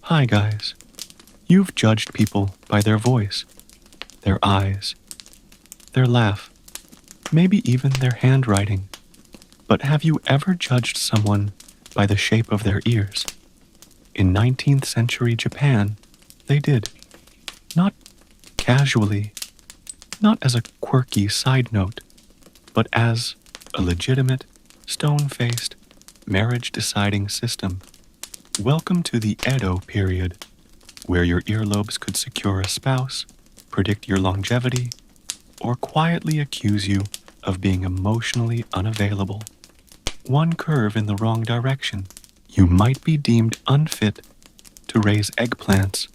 Hi guys. You've judged people by their voice, their eyes, their laugh, maybe even their handwriting. But have you ever judged someone by the shape of their ears? In 19th century Japan, they did. Not casually, not as a quirky side note, but as a legitimate, stone-faced, marriage-deciding system. Welcome to the Edo period, where your earlobes could secure a spouse, predict your longevity, or quietly accuse you of being emotionally unavailable. One curve in the wrong direction, you might be deemed unfit to raise eggplants.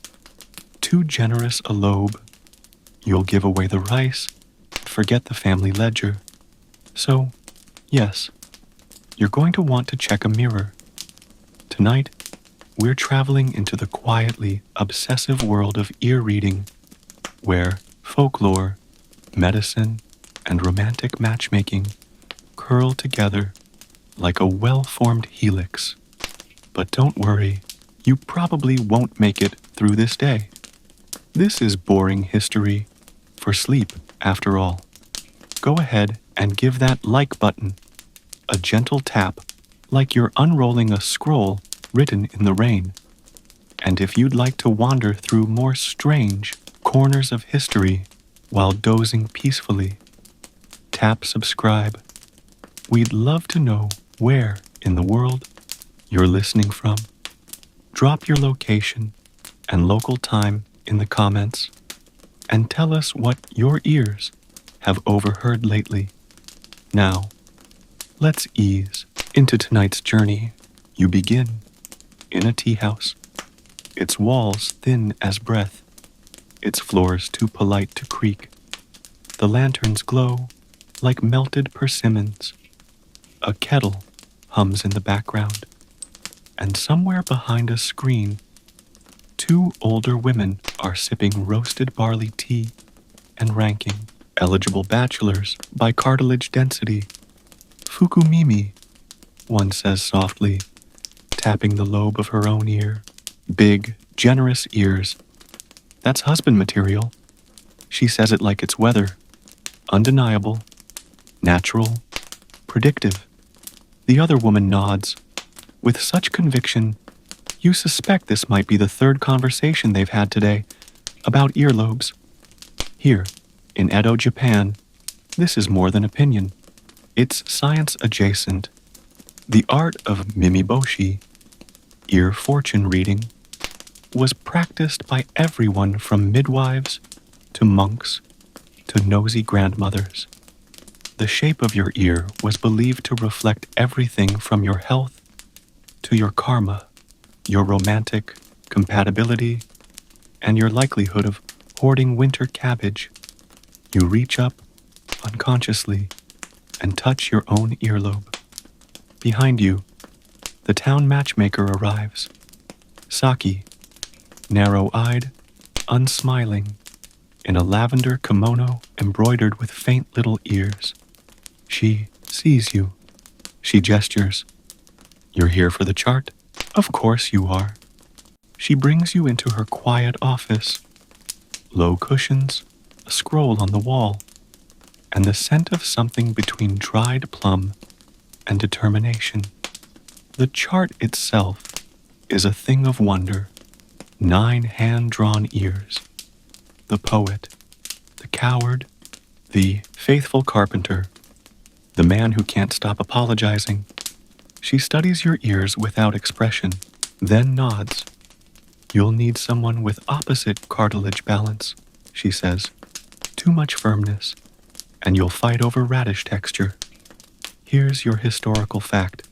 Too generous a lobe, you'll give away the rice, forget the family ledger. So, yes, you're going to want to check a mirror. Tonight, we're traveling into the quietly obsessive world of ear reading, where folklore, medicine, and romantic matchmaking curl together like a well-formed helix. But don't worry, you probably won't make it through this day. This is boring history for sleep, after all. Go ahead and give that like button a gentle tap, like you're unrolling a scroll written in the rain. And if you'd like to wander through more strange corners of history while dozing peacefully, tap subscribe. We'd love to know where in the world you're listening from. Drop your location and local time in the comments and tell us what your ears have overheard lately. Now, let's ease into tonight's journey. You begin in a tea house, its walls thin as breath, its floors too polite to creak. The lanterns glow like melted persimmons. A kettle hums in the background, and somewhere behind a screen, two older women are sipping roasted barley tea and ranking eligible bachelors by cartilage density. Fukumimi, one says softly, tapping the lobe of her own ear. Big, generous ears. That's husband material. She says it like it's weather. Undeniable, natural, predictive. The other woman nods. With such conviction, you suspect this might be the third conversation they've had today about earlobes. Here, in Edo, Japan, this is more than opinion. It's science adjacent. The art of mimiboshi, ear fortune reading, was practiced by everyone from midwives to monks to nosy grandmothers. The shape of your ear was believed to reflect everything from your health to your karma, your romantic compatibility, and your likelihood of hoarding winter cabbage. You reach up, unconsciously, and touch your own earlobe. Behind you, the town matchmaker arrives. Saki, narrow-eyed, unsmiling, in a lavender kimono embroidered with faint little ears. She sees you. She gestures. You're here for the chart? Of course you are. She brings you into her quiet office. Low cushions, a scroll on the wall, and the scent of something between dried plum and determination. The chart itself is a thing of wonder. 9 hand-drawn ears. The poet, the coward, the faithful carpenter, the man who can't stop apologizing. She studies your ears without expression, then nods. You'll need someone with opposite cartilage balance, she says. Too much firmness, and you'll fight over radish texture. Here's your historical fact.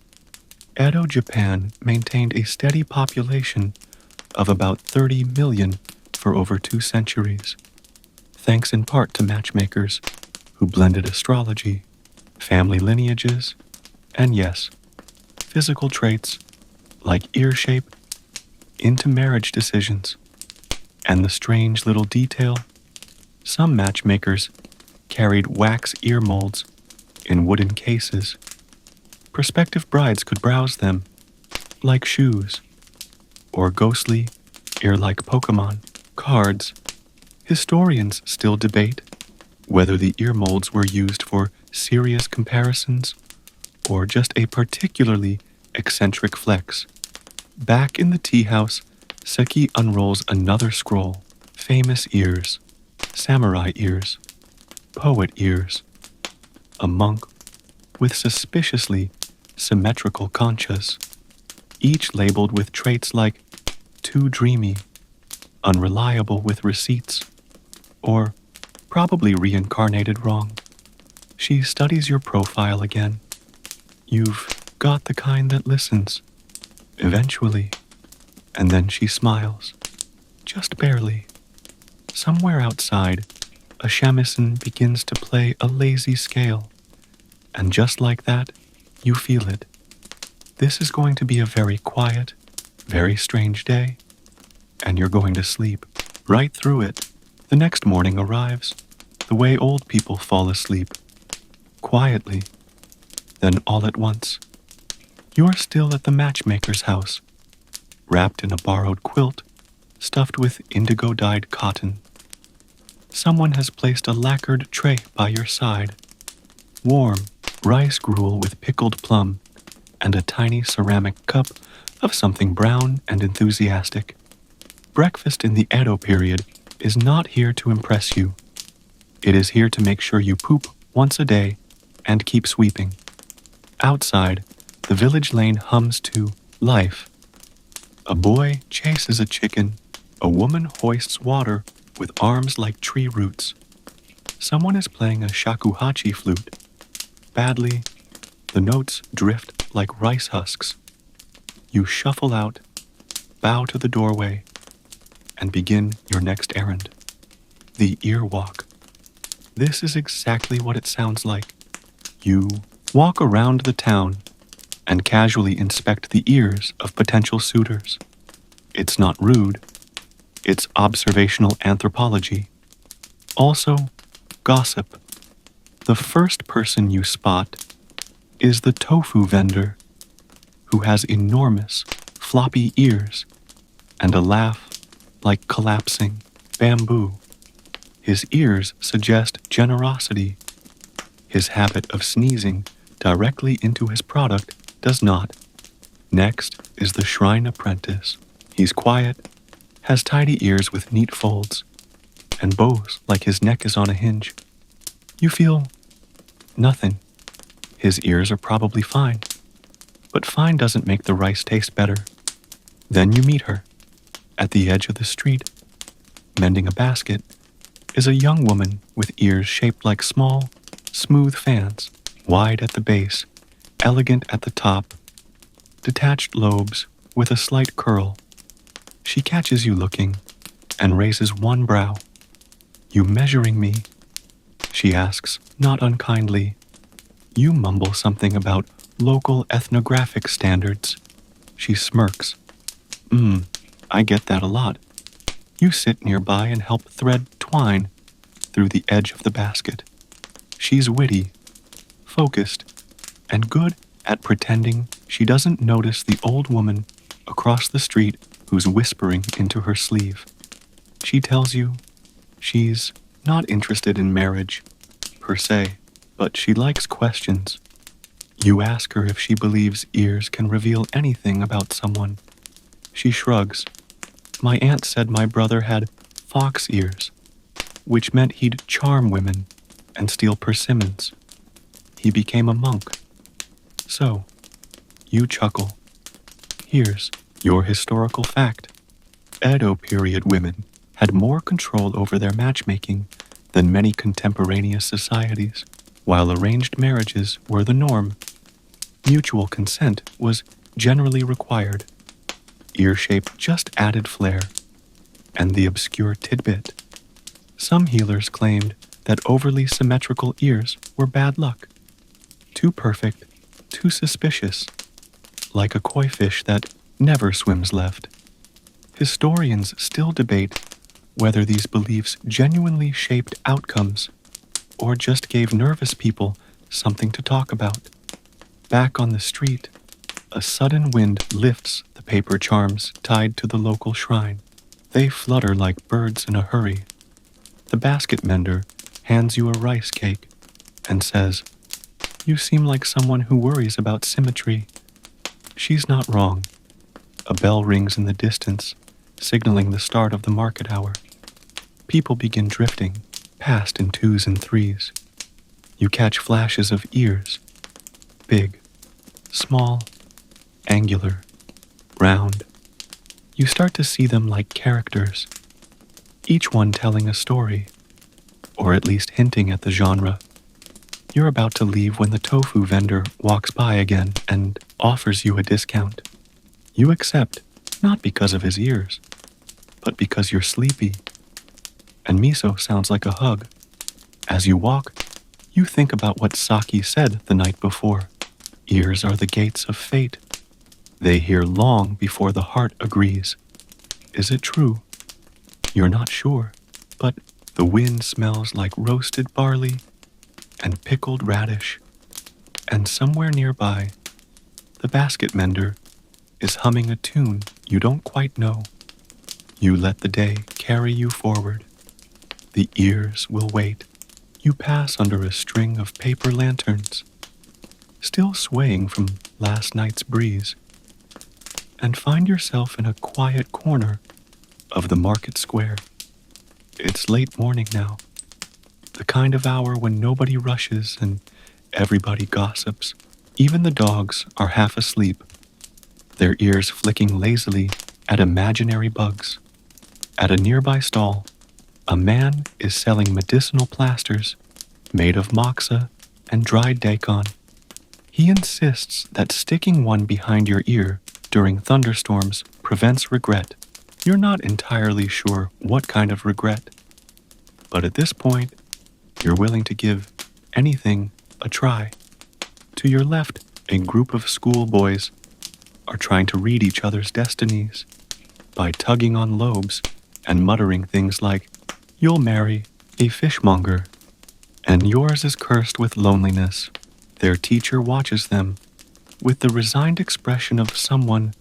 Edo, Japan maintained a steady population of about 30 million for over 2 centuries, thanks in part to matchmakers who blended astrology, family lineages, and yes, physical traits like ear shape into marriage decisions. And the strange little detail, some matchmakers carried wax ear molds in wooden cases. Prospective brides could browse them, like shoes, or ghostly ear-like Pokemon, cards. Historians still debate whether the ear molds were used for serious comparisons or just a particularly eccentric flex. Back in the tea house, Seki unrolls another scroll. Famous ears, samurai ears, poet ears, a monk with suspiciously symmetrical conchas, each labeled with traits like too dreamy, unreliable with receipts, or probably reincarnated wrong. She studies your profile again. You've got the kind that listens, eventually, and then she smiles, just barely. Somewhere outside, a shamisen begins to play a lazy scale, and just like that, you feel it. This is going to be a very quiet, very strange day, and you're going to sleep right through it. The next morning arrives, the way old people fall asleep, quietly. Then all at once, you're still at the matchmaker's house, wrapped in a borrowed quilt, stuffed with indigo-dyed cotton. Someone has placed a lacquered tray by your side, warm rice gruel with pickled plum, and a tiny ceramic cup of something brown and enthusiastic. Breakfast in the Edo period is not here to impress you. It is here to make sure you poop once a day and keep sweeping. Outside, the village lane hums to life. A boy chases a chicken. A woman hoists water with arms like tree roots. Someone is playing a shakuhachi flute. Badly, the notes drift like rice husks. You shuffle out, bow to the doorway, and begin your next errand. The ear walk. This is exactly what it sounds like. You walk around the town and casually inspect the ears of potential suitors. It's not rude. It's observational anthropology. Also, gossip. The first person you spot is the tofu vendor, who has enormous, floppy ears and a laugh like collapsing bamboo. His ears suggest generosity. His habit of sneezing directly into his product does not. Next is the shrine apprentice. He's quiet, has tidy ears with neat folds, and bows like his neck is on a hinge. You feel nothing. His ears are probably fine, but fine doesn't make the rice taste better. Then you meet her. At the edge of the street, mending a basket, is a young woman with ears shaped like small, smooth fans, wide at the base, elegant at the top, detached lobes with a slight curl. She catches you looking and raises one brow. "You measuring me?" she asks, not unkindly. You mumble something about local ethnographic standards. She smirks. I get that a lot. You sit nearby and help thread twine through the edge of the basket. She's witty, focused, and good at pretending she doesn't notice the old woman across the street who's whispering into her sleeve. She tells you she's not interested in marriage, per se, but she likes questions. You ask her if she believes ears can reveal anything about someone. She shrugs. "My aunt said my brother had fox ears, which meant he'd charm women and steal persimmons. He became a monk." So, you chuckle. Here's your historical fact. Edo period women had more control over their matchmaking than many contemporaneous societies. While arranged marriages were the norm, mutual consent was generally required. Ear shape just added flair. And the obscure tidbit. Some healers claimed that overly symmetrical ears were bad luck. Too perfect, too suspicious, like a koi fish that never swims left. Historians still debate whether these beliefs genuinely shaped outcomes or just gave nervous people something to talk about. Back on the street, a sudden wind lifts the paper charms tied to the local shrine. They flutter like birds in a hurry. The basket mender hands you a rice cake and says, "You seem like someone who worries about symmetry." She's not wrong. A bell rings in the distance, signaling the start of the market hour. People begin drifting, past in twos and threes. You catch flashes of ears, big, small, angular, round. You start to see them like characters, each one telling a story, or at least hinting at the genre. You're about to leave when the tofu vendor walks by again and offers you a discount. You accept, not because of his ears, but because you're sleepy. And miso sounds like a hug. As you walk, you think about what Saki said the night before. Ears are the gates of fate. They hear long before the heart agrees. Is it true? You're not sure, but the wind smells like roasted barley and pickled radish. And somewhere nearby, the basket mender is humming a tune you don't quite know. You let the day carry you forward. The ears will wait. You pass under a string of paper lanterns, still swaying from last night's breeze, and find yourself in a quiet corner of the market square. It's late morning now, the kind of hour when nobody rushes and everybody gossips. Even the dogs are half asleep, their ears flicking lazily at imaginary bugs. At a nearby stall, a man is selling medicinal plasters made of moxa and dried daikon. He insists that sticking one behind your ear during thunderstorms prevents regret. You're not entirely sure what kind of regret, but at this point, you're willing to give anything a try. To your left, a group of schoolboys are trying to read each other's destinies by tugging on lobes and muttering things like, "You'll marry a fishmonger," and yours is cursed with loneliness. Their teacher watches them with the resigned expression of someone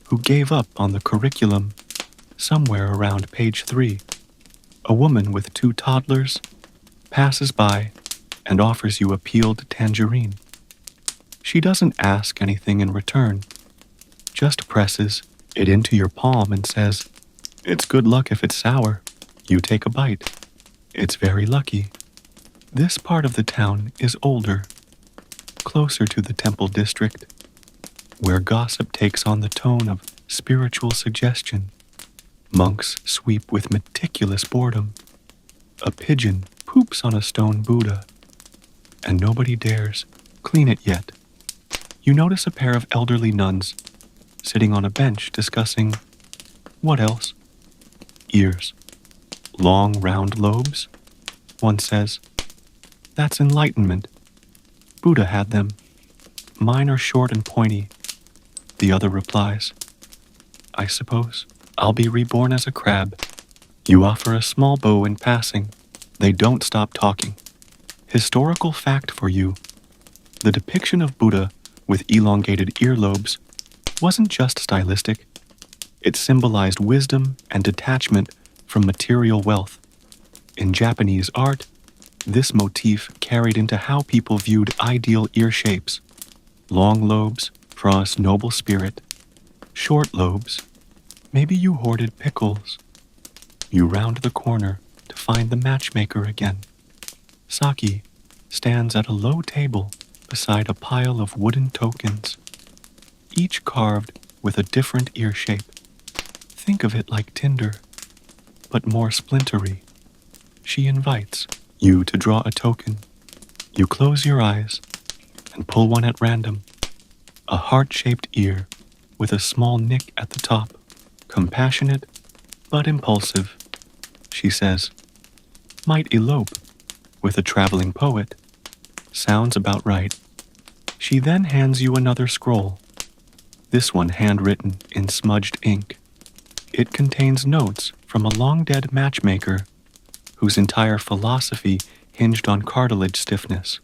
who gave up on the curriculum. Somewhere around page 3, a woman with 2 toddlers passes by and offers you a peeled tangerine. She doesn't ask anything in return, just presses it into your palm and says, "It's good luck if it's sour." You take a bite. It's very lucky. This part of the town is older, closer to the temple district, where gossip takes on the tone of spiritual suggestion. Monks sweep with meticulous boredom. A pigeon poops on a stone Buddha, and nobody dares clean it yet. You notice a pair of elderly nuns sitting on a bench discussing, what else? Ears. Long, round lobes? One says, "That's enlightenment. Buddha had them. Mine are short and pointy." The other replies, "I suppose I'll be reborn as a crab." You offer a small bow in passing. They don't stop talking. Historical fact for you: the depiction of Buddha with elongated earlobes wasn't just stylistic. It symbolized wisdom and detachment from material wealth. In Japanese art, this motif carried into how people viewed ideal ear shapes. Long lobes for us noble spirit. Short lobes, maybe you hoarded pickles. You round the corner to find the matchmaker again. Saki stands at a low table beside a pile of wooden tokens, each carved with a different ear shape. Think of it like tinder, but more splintery. She invites you to draw a token. You close your eyes and pull one at random. A heart-shaped ear with a small nick at the top. Compassionate, but impulsive, she says. Might elope with a traveling poet. Sounds about right. She then hands you another scroll, this one handwritten in smudged ink. It contains notes from a long-dead matchmaker whose entire philosophy hinged on cartilage stiffness.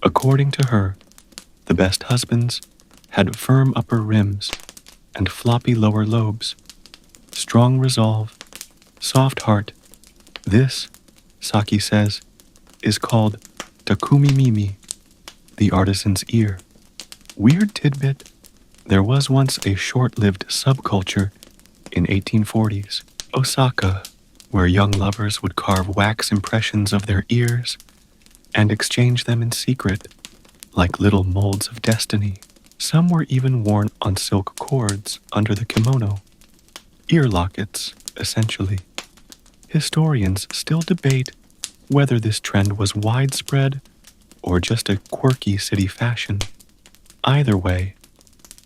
According to her, the best husbands had firm upper rims and floppy lower lobes. strong resolve, soft heart. This, Saki says, is called Takumi Mimi, the artisan's ear. Weird tidbit, there was once a short-lived subculture in 1840s, Osaka, where young lovers would carve wax impressions of their ears and exchange them in secret, like little molds of destiny. Some were even worn on silk cords under the kimono. Ear lockets, essentially. Historians still debate whether this trend was widespread or just a quirky city fashion. Either way,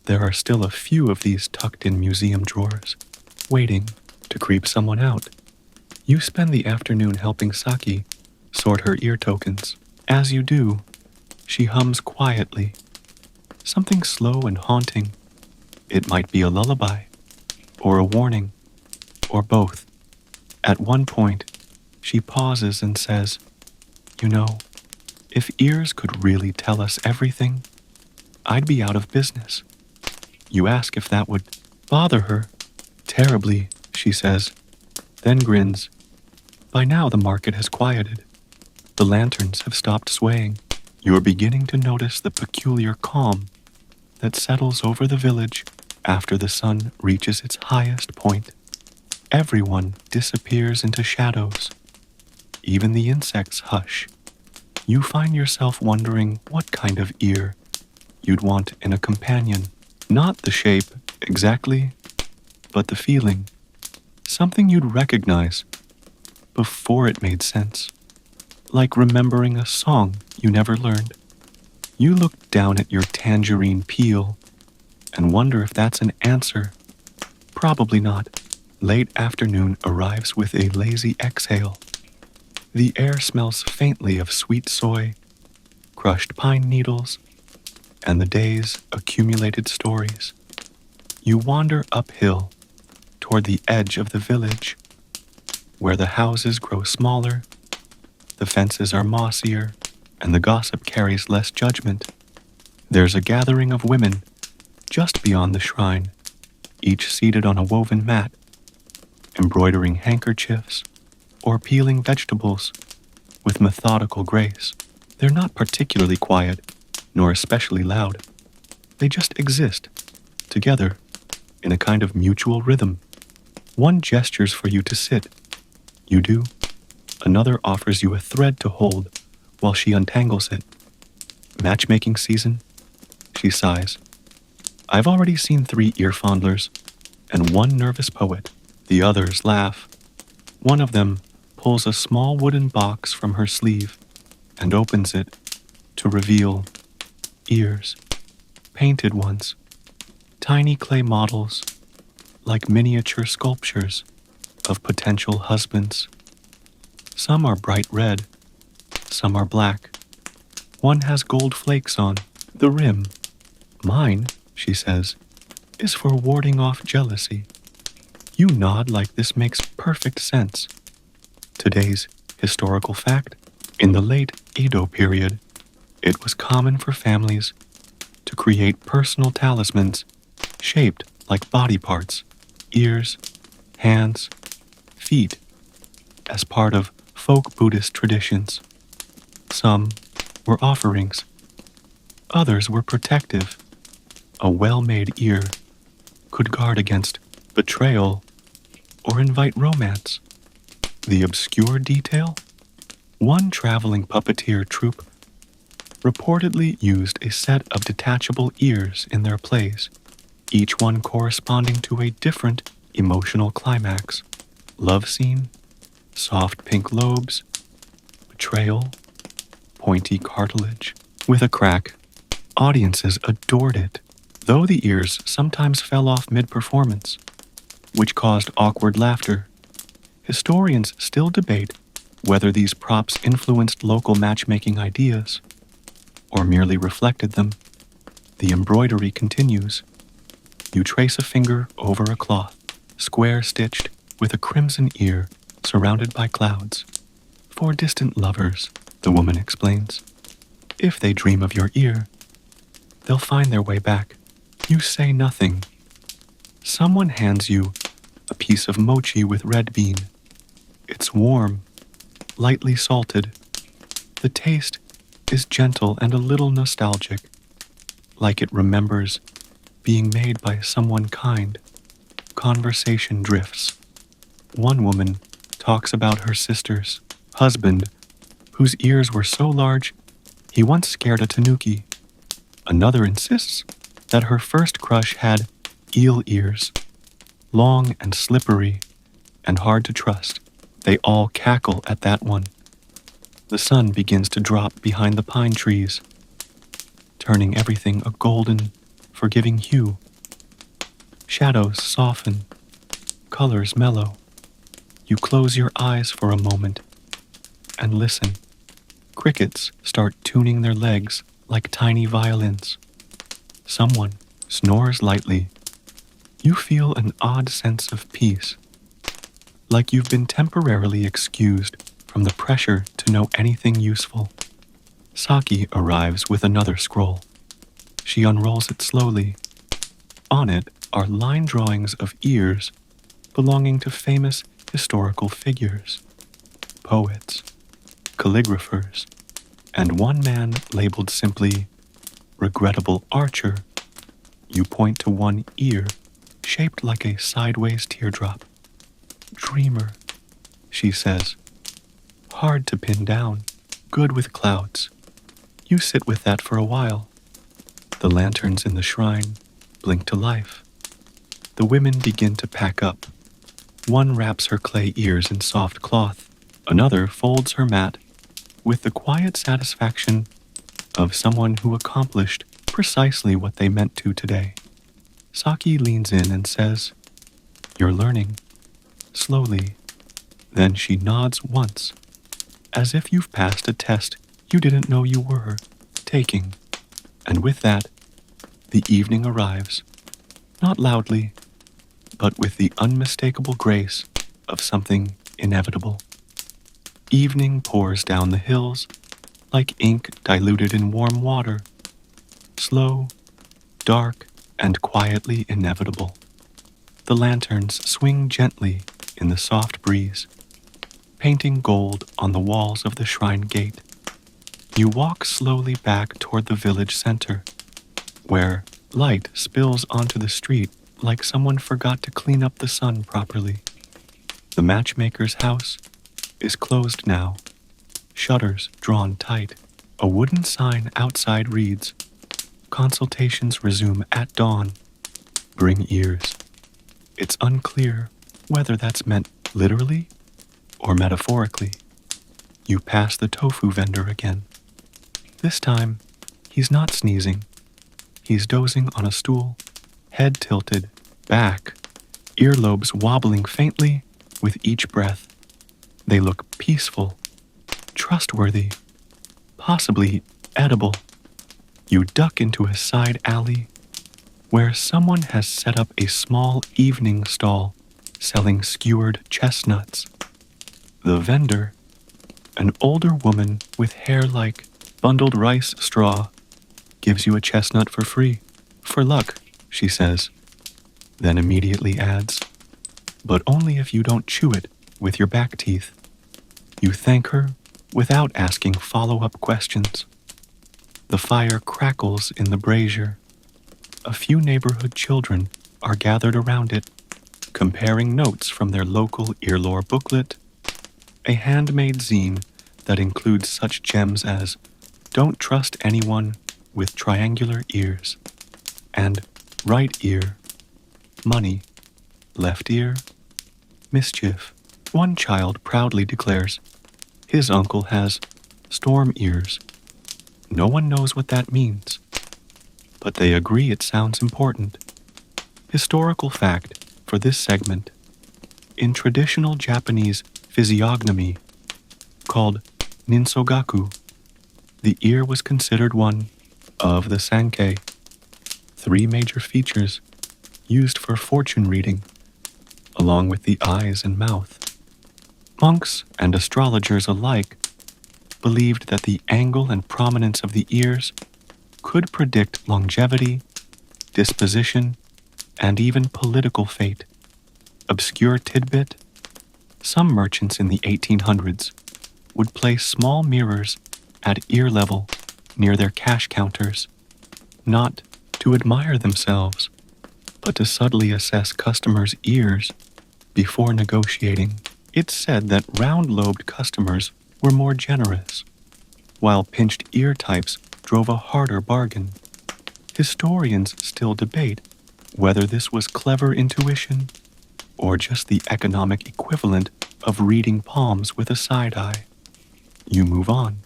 there are still a few of these tucked in museum drawers, waiting to creep someone out. You spend the afternoon helping Saki sort her ear tokens. As you do, she hums quietly, something slow and haunting. It might be a lullaby, or a warning, or both. At one point, she pauses and says, "You know, if ears could really tell us everything, I'd be out of business." You ask if that would bother her. "Terribly," she says, then grins. By now the market has quieted. The lanterns have stopped swaying. You're beginning to notice the peculiar calm that settles over the village after the sun reaches its highest point. Everyone disappears into shadows. Even the insects hush. You find yourself wondering what kind of ear you'd want in a companion. Not the shape, exactly, but the feeling. Something you'd recognize before it made sense. Like remembering a song you never learned. You look down at your tangerine peel and wonder if that's an answer. Probably not. Late afternoon arrives with a lazy exhale. The air smells faintly of sweet soy, crushed pine needles, and the day's accumulated stories. You wander uphill toward the edge of the village, where the houses grow smaller, the fences are mossier, and the gossip carries less judgment. There's a gathering of women just beyond the shrine, each seated on a woven mat, embroidering handkerchiefs or peeling vegetables with methodical grace. They're not particularly quiet, nor especially loud. They just exist, together, in a kind of mutual rhythm. One gestures for you to sit. You do. Another offers you a thread to hold while she untangles it. Matchmaking season? She sighs. I've already seen 3 ear fondlers and 1 nervous poet. The others laugh. One of them pulls a small wooden box from her sleeve and opens it to reveal ears, painted ones, tiny clay models, like miniature sculptures of potential husbands. Some are bright red, some are black. One has gold flakes on the rim. Mine, she says, is for warding off jealousy. You nod like this makes perfect sense. Today's historical fact: in the late Edo period, it was common for families to create personal talismans shaped like body parts, ears, hands, feet, as part of folk Buddhist traditions. Some were offerings, others were protective. A well-made ear could guard against betrayal or invite romance. The obscure detail? One traveling puppeteer troupe reportedly used a set of detachable ears in their plays, each one corresponding to a different emotional climax. Love scene, soft pink lobes, betrayal, pointy cartilage. With a crack, audiences adored it, though the ears sometimes fell off mid-performance, which caused awkward laughter. Historians still debate whether these props influenced local matchmaking ideas or merely reflected them. The embroidery continues. You trace a finger over a cloth, square-stitched with a crimson ear surrounded by clouds. For distant lovers, the woman explains. If they dream of your ear, they'll find their way back. You say nothing. Someone hands you a piece of mochi with red bean. It's warm, lightly salted. The taste is gentle and a little nostalgic, like it remembers being made by someone kind. Conversation drifts. One woman talks about her sister's husband, whose ears were so large he once scared a tanuki. Another insists that her first crush had eel ears, long and slippery and hard to trust. They all cackle at that one. The sun begins to drop behind the pine trees, turning everything a golden, forgiving hue. Shadows soften, colors mellow. You close your eyes for a moment and listen. Crickets start tuning their legs like tiny violins. Someone snores lightly. You feel an odd sense of peace, like you've been temporarily excused from the pressure to know anything useful. Saki arrives with another scroll. She unrolls it slowly. On it are line drawings of ears belonging to famous historical figures, poets, calligraphers, and one man labeled simply regrettable archer. You point to one ear shaped like a sideways teardrop. Dreamer, she says. Hard to pin down, good with clouds. You sit with that for a while. The lanterns in the shrine blink to life. The women begin to pack up. One wraps her clay ears in soft cloth. Another folds her mat with the quiet satisfaction of someone who accomplished precisely what they meant to today. Saki leans in and says, "You're learning." Slowly. Then she nods once, as if you've passed a test you didn't know you were taking. And with that, the evening arrives, not loudly, but with the unmistakable grace of something inevitable. Evening pours down the hills like ink diluted in warm water, slow, dark, and quietly inevitable. The lanterns swing gently in the soft breeze, painting gold on the walls of the shrine gate. You walk slowly back toward the village center, where light spills onto the street like someone forgot to clean up the sun properly. The matchmaker's house is closed now, shutters drawn tight. A wooden sign outside reads, "Consultations resume at dawn. Bring ears." It's unclear whether that's meant literally or metaphorically. You pass the tofu vendor again. This time, he's not sneezing. He's dozing on a stool, head tilted back, earlobes wobbling faintly with each breath. They look peaceful, trustworthy, possibly edible. You duck into a side alley where someone has set up a small evening stall selling skewered chestnuts. The vendor, an older woman with hair like bundled rice straw, gives you a chestnut for free. "For luck," she says, then immediately adds, "But only if you don't chew it with your back teeth." You thank her without asking follow-up questions. The fire crackles in the brazier. A few neighborhood children are gathered around it, comparing notes from their local earlore booklet, a handmade zine that includes such gems as "Don't trust anyone with triangular ears," and "Right ear, money, left ear, mischief." One child proudly declares his uncle has storm ears. No one knows what that means, but they agree it sounds important. Historical fact for this segment: in traditional Japanese physiognomy, called ninsogaku, the ear was considered one of the sankei, 3 major features used for fortune reading, along with the eyes and mouth. Monks and astrologers alike believed that the angle and prominence of the ears could predict longevity, disposition, and even political fate. obscure tidbit? Some merchants in the 1800s would place small mirrors at ear level near their cash counters, not to admire themselves, but to subtly assess customers' ears before negotiating. It's said that round-lobed customers were more generous, while pinched ear types drove a harder bargain. Historians still debate whether this was clever intuition or just the economic equivalent of reading palms with a side eye. You move on,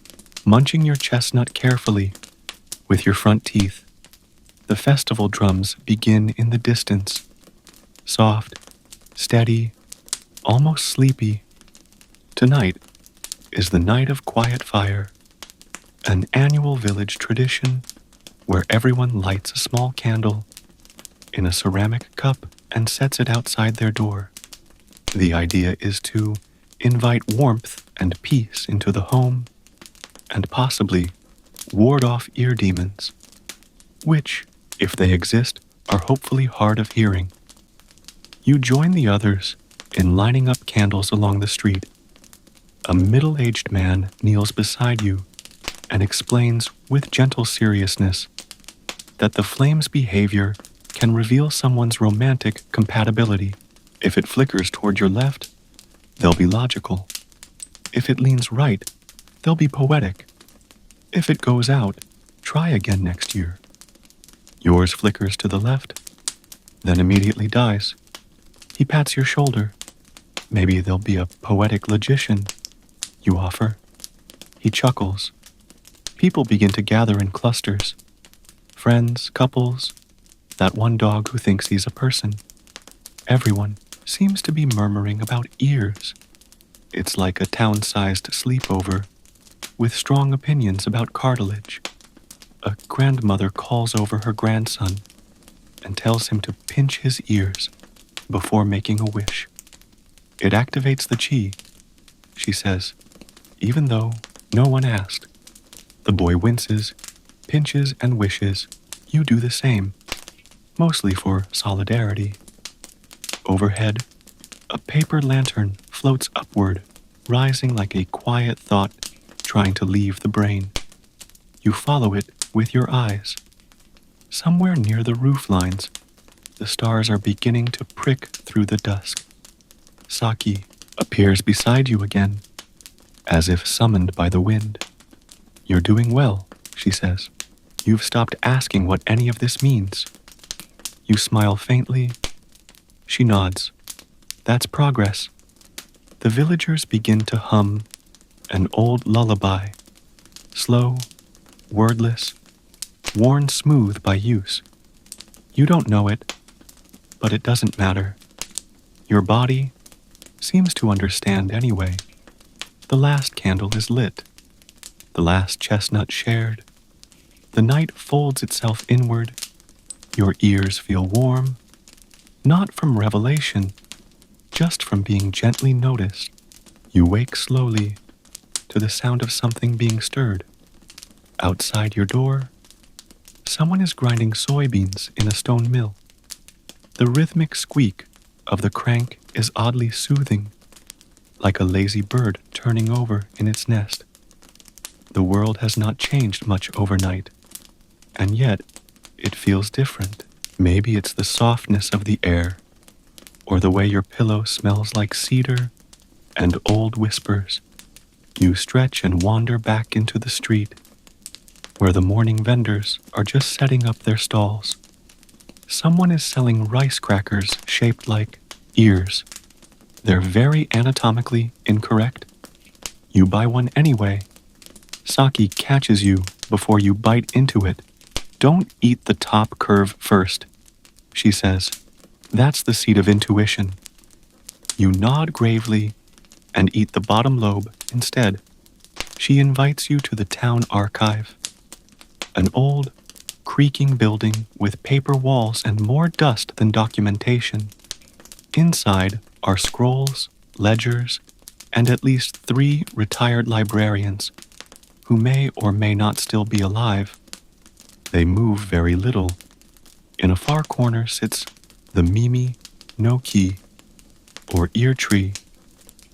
munching your chestnut carefully with your front teeth. The festival drums begin in the distance, soft, steady, almost sleepy. Tonight is the night of quiet fire, an annual village tradition where everyone lights a small candle in a ceramic cup and sets it outside their door. The idea is to invite warmth and peace into the home and possibly ward off ear demons, which, if they exist, are hopefully hard of hearing. You join the others in lining up candles along the street. A middle-aged man kneels beside you and explains with gentle seriousness that the flame's behavior can reveal someone's romantic compatibility. If it flickers toward your left, they'll be logical. If it leans right, they'll be poetic. If it goes out, try again next year. Yours flickers to the left, then immediately dies. He pats your shoulder. Maybe there'll be a poetic logician, you offer. He chuckles. People begin to gather in clusters. Friends, couples, that one dog who thinks he's a person. Everyone seems to be murmuring about ears. It's like a town-sized sleepover with strong opinions about cartilage. A grandmother calls over her grandson and tells him to pinch his ears before making a wish. It activates the chi, she says, even though no one asked. The boy winces, pinches, and wishes. You do the same, mostly for solidarity. Overhead, a paper lantern floats upward, rising like a quiet thought trying to leave the brain. You follow it with your eyes. Somewhere near the roof lines, the stars are beginning to prick through the dusk. Saki appears beside you again, as if summoned by the wind. You're doing well, she says. You've stopped asking what any of this means. You smile faintly. She nods. That's progress. The villagers begin to hum an old lullaby, slow, wordless, worn smooth by use. You don't know it, but it doesn't matter. Your body seems to understand anyway. The last candle is lit, the last chestnut shared. The night folds itself inward. Your ears feel warm, not from revelation, just from being gently noticed. You wake slowly to the sound of something being stirred. Outside your door, someone is grinding soybeans in a stone mill. The rhythmic squeak of the crank is oddly soothing, like a lazy bird turning over in its nest. The world has not changed much overnight, and yet it feels different. Maybe it's the softness of the air, or the way your pillow smells like cedar and old whispers. You stretch and wander back into the street, where the morning vendors are just setting up their stalls. Someone is selling rice crackers shaped like ears. They're very anatomically incorrect. You buy one anyway. Saki catches you before you bite into it. Don't eat the top curve first, she says. That's the seat of intuition. You nod gravely and eat the bottom lobe instead. She invites you to the town archive, an old, creaking building with paper walls and more dust than documentation. Inside are scrolls, ledgers, and at least 3 retired librarians who may or may not still be alive. They move very little. In a far corner sits the Mimi no Ki, or ear tree,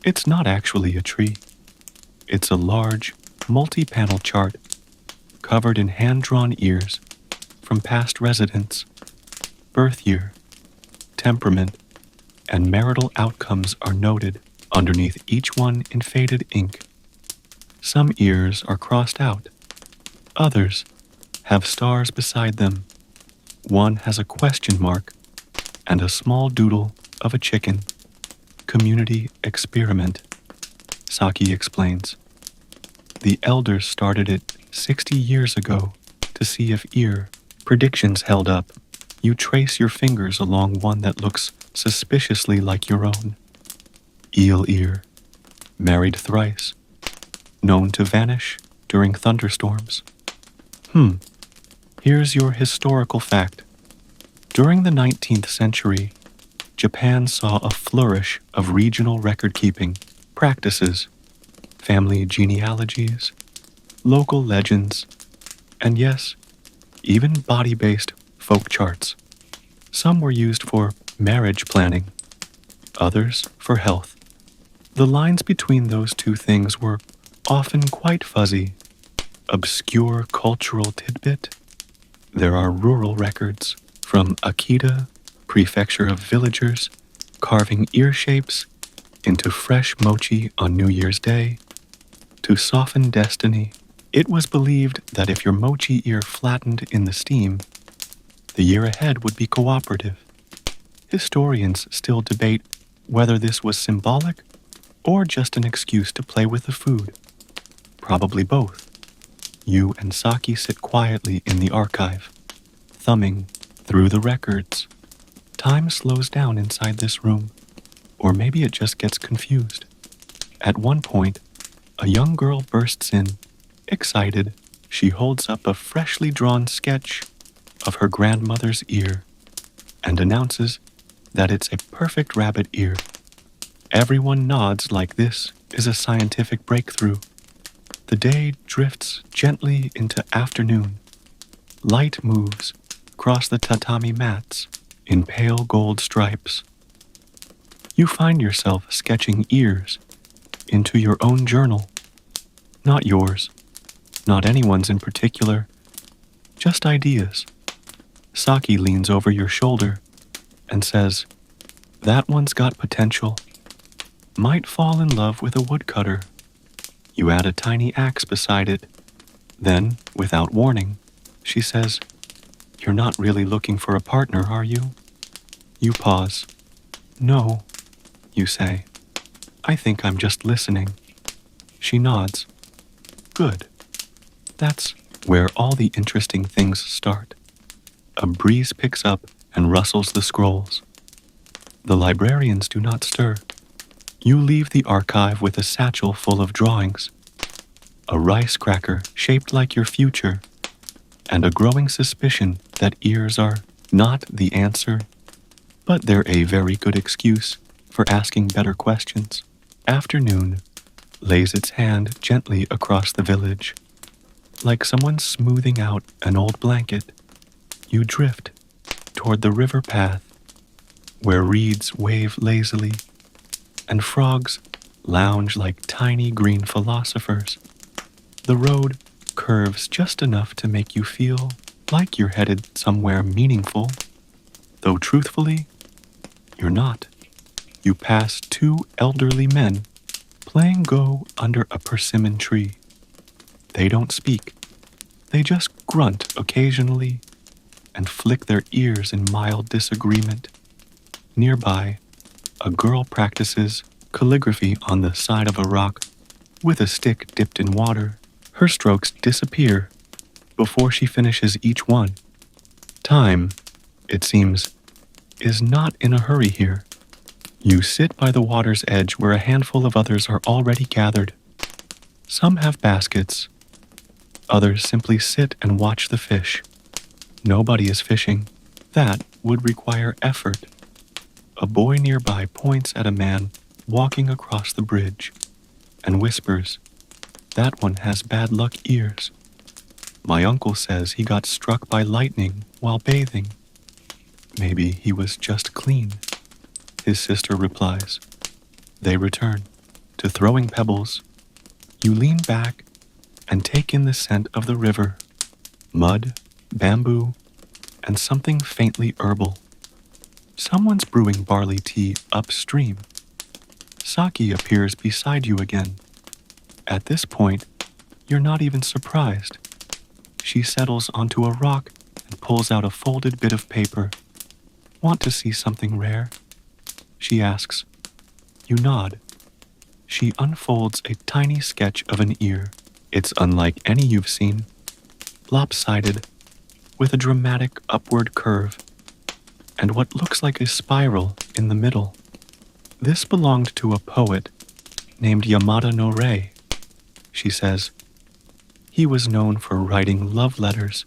it's not actually a tree. It's a large, multi-panel chart covered in hand-drawn ears from past residents. Birth year, temperament, and marital outcomes are noted underneath each one in faded ink. Some ears are crossed out. Others have stars beside them. One has a question mark and a small doodle of a chicken. Community experiment, Saki explains. The elders started it 60 years ago to see if ear predictions held up. You trace your fingers along one that looks suspiciously like your own. Eel ear, married thrice, known to vanish during thunderstorms. Here's your historical fact. During the 19th century, Japan saw a flourish of regional record-keeping practices, family genealogies, local legends, and yes, even body-based folk charts. Some were used for marriage planning, others for health. The lines between those two things were often quite fuzzy. Obscure cultural tidbit. There are rural records from Akita, prefecture of villagers, carving ear shapes into fresh mochi on New Year's Day. To soften destiny, it was believed that if your mochi ear flattened in the steam, the year ahead would be cooperative. Historians still debate whether this was symbolic or just an excuse to play with the food. Probably both. You and Saki sit quietly in the archive, thumbing through the records. Time slows down inside this room, or maybe it just gets confused. At one point, a young girl bursts in, excited. She holds up a freshly drawn sketch of her grandmother's ear and announces that it's a perfect rabbit ear. Everyone nods like this is a scientific breakthrough. The day drifts gently into afternoon. Light moves across the tatami mats in pale gold stripes. You find yourself sketching ears into your own journal. Not yours, not anyone's in particular, just ideas. Saki leans over your shoulder and says, "That one's got potential. Might fall in love with a woodcutter." You add a tiny axe beside it. Then, without warning, she says, "You're not really looking for a partner, are you?" You pause. "No," you say. "I think I'm just listening." She nods. "Good. That's where all the interesting things start." A breeze picks up and rustles the scrolls. The librarians do not stir. You leave the archive with a satchel full of drawings, a rice cracker shaped like your future, and a growing suspicion that ears are not the answer, but they're a very good excuse for asking better questions. Afternoon lays its hand gently across the village, like someone smoothing out an old blanket. You drift toward the river path, where reeds wave lazily and frogs lounge like tiny green philosophers. The road curves just enough to make you feel like you're headed somewhere meaningful, though truthfully, you're not. You pass two elderly men playing Go under a persimmon tree. They don't speak. They just grunt occasionally and flick their ears in mild disagreement. Nearby, a girl practices calligraphy on the side of a rock with a stick dipped in water. Her strokes disappear before she finishes each one. Time, it seems, is not in a hurry here. You sit by the water's edge where a handful of others are already gathered. Some have baskets. Others simply sit and watch the fish. Nobody is fishing. That would require effort. A boy nearby points at a man walking across the bridge and whispers, "That one has bad luck ears." My uncle says he got struck by lightning while bathing. Maybe he was just clean. his sister replies. They return to throwing pebbles. You lean back and take in the scent of the river, mud, bamboo, and something faintly herbal. Someone's brewing barley tea upstream. Saki appears beside you again. At this point, you're not even surprised. She settles onto a rock and pulls out a folded bit of paper. Want to see something rare? She asks. You nod. She unfolds a tiny sketch of an ear. It's unlike any you've seen. Lopsided, with a dramatic upward curve, and what looks like a spiral in the middle. This belonged to a poet named Yamada no Rei, she says. He was known for writing love letters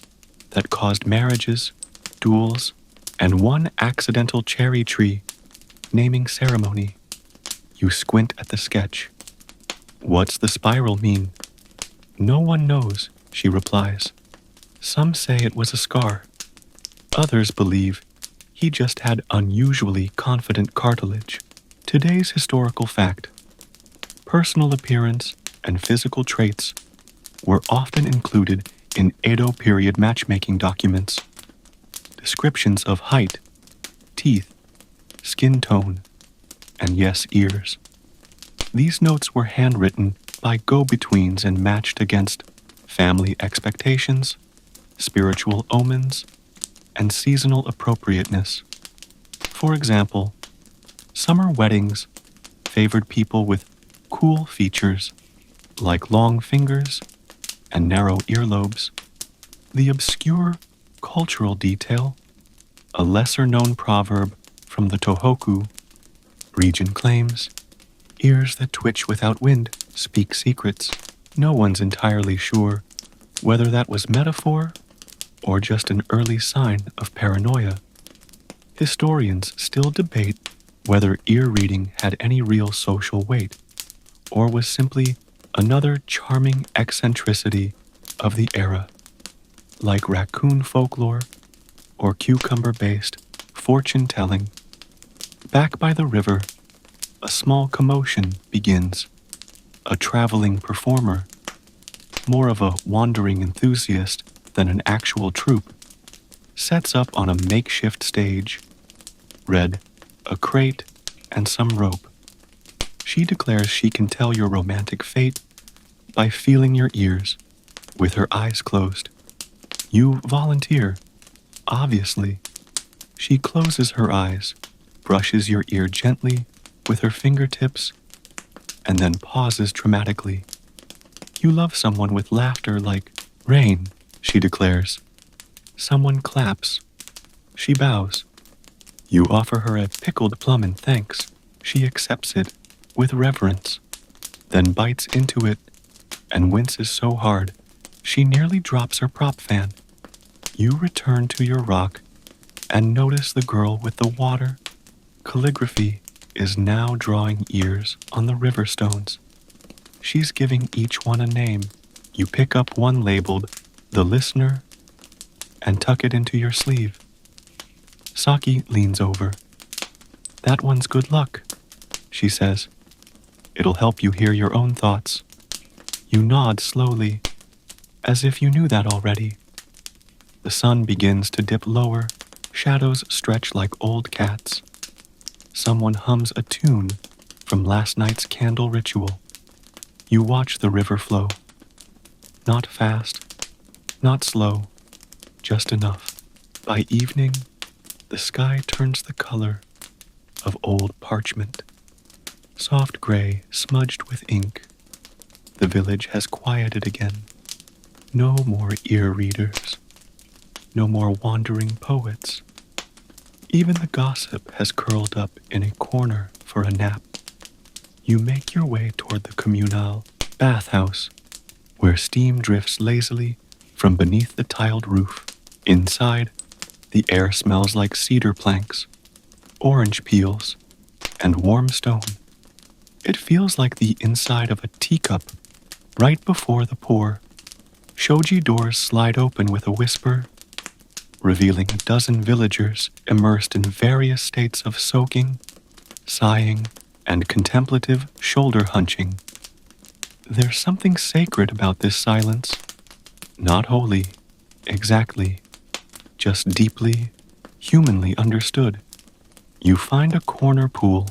that caused marriages, duels, and one accidental cherry tree naming ceremony. You squint at the sketch. What's the spiral mean? No one knows, she replies. Some say it was a scar. Others believe he just had unusually confident cartilage. Today's historical fact. Personal appearance and physical traits were often included in Edo period matchmaking documents. Descriptions of height, teeth, skin tone, and yes, ears. These notes were handwritten by go-betweens and matched against family expectations, spiritual omens, and seasonal appropriateness. For example, summer weddings favored people with cool features like long fingers and narrow earlobes. The obscure cultural detail, a lesser-known proverb from the Tohoku region claims, ears that twitch without wind speak secrets. No one's entirely sure whether that was metaphor or just an early sign of paranoia. Historians still debate whether ear reading had any real social weight, or was simply another charming eccentricity of the era, like raccoon folklore or cucumber-based fortune-telling. Back by the river, a small commotion begins. A traveling performer, more of a wandering enthusiast than an actual troupe, sets up on a makeshift stage. Red, a crate, and some rope. She declares she can tell your romantic fate by feeling your ears, with her eyes closed. You volunteer, obviously. She closes her eyes, brushes your ear gently with her fingertips, and then pauses dramatically. You love someone with laughter like rain, she declares. Someone claps. She bows. You offer her a pickled plum in thanks. She accepts it with reverence, then bites into it and winces so hard she nearly drops her prop fan. You return to your rock and notice the girl with the water. Calligraphy is now drawing ears on the river stones. She's giving each one a name. You pick up one labeled The Listener and tuck it into your sleeve. Saki leans over. That one's good luck, she says. It'll help you hear your own thoughts. You nod slowly, as if you knew that already. The sun begins to dip lower. Shadows stretch like old cats. Someone hums a tune from last night's candle ritual. You watch the river flow. Not fast, not slow, just enough. By evening, the sky turns the color of old parchment. Soft gray smudged with ink. The village has quieted again. No more ear readers. No more wandering poets. Even the gossip has curled up in a corner for a nap. You make your way toward the communal bathhouse, where steam drifts lazily from beneath the tiled roof. Inside, the air smells like cedar planks, orange peels, and warm stone. It feels like the inside of a teacup right before the pour. Shoji doors slide open with a whisper, revealing a dozen villagers immersed in various states of soaking, sighing, and contemplative shoulder hunching. There's something sacred about this silence. Not holy, exactly, just deeply, humanly understood. You find a corner pool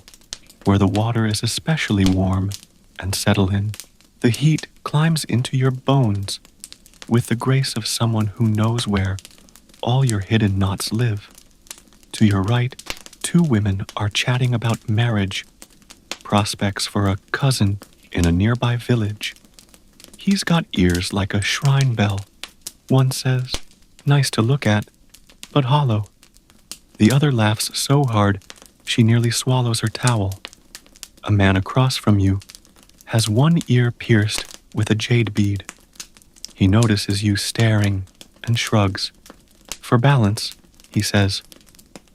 where the water is especially warm and settle in. The heat climbs into your bones with the grace of someone who knows where all your hidden knots live. To your right, two women are chatting about marriage, prospects for a cousin in a nearby village. He's got ears like a shrine bell. One says, "Nice to look at, but hollow." The other laughs so hard she nearly swallows her towel. A man across from you has one ear pierced with a jade bead. He notices you staring and shrugs. "For balance," he says.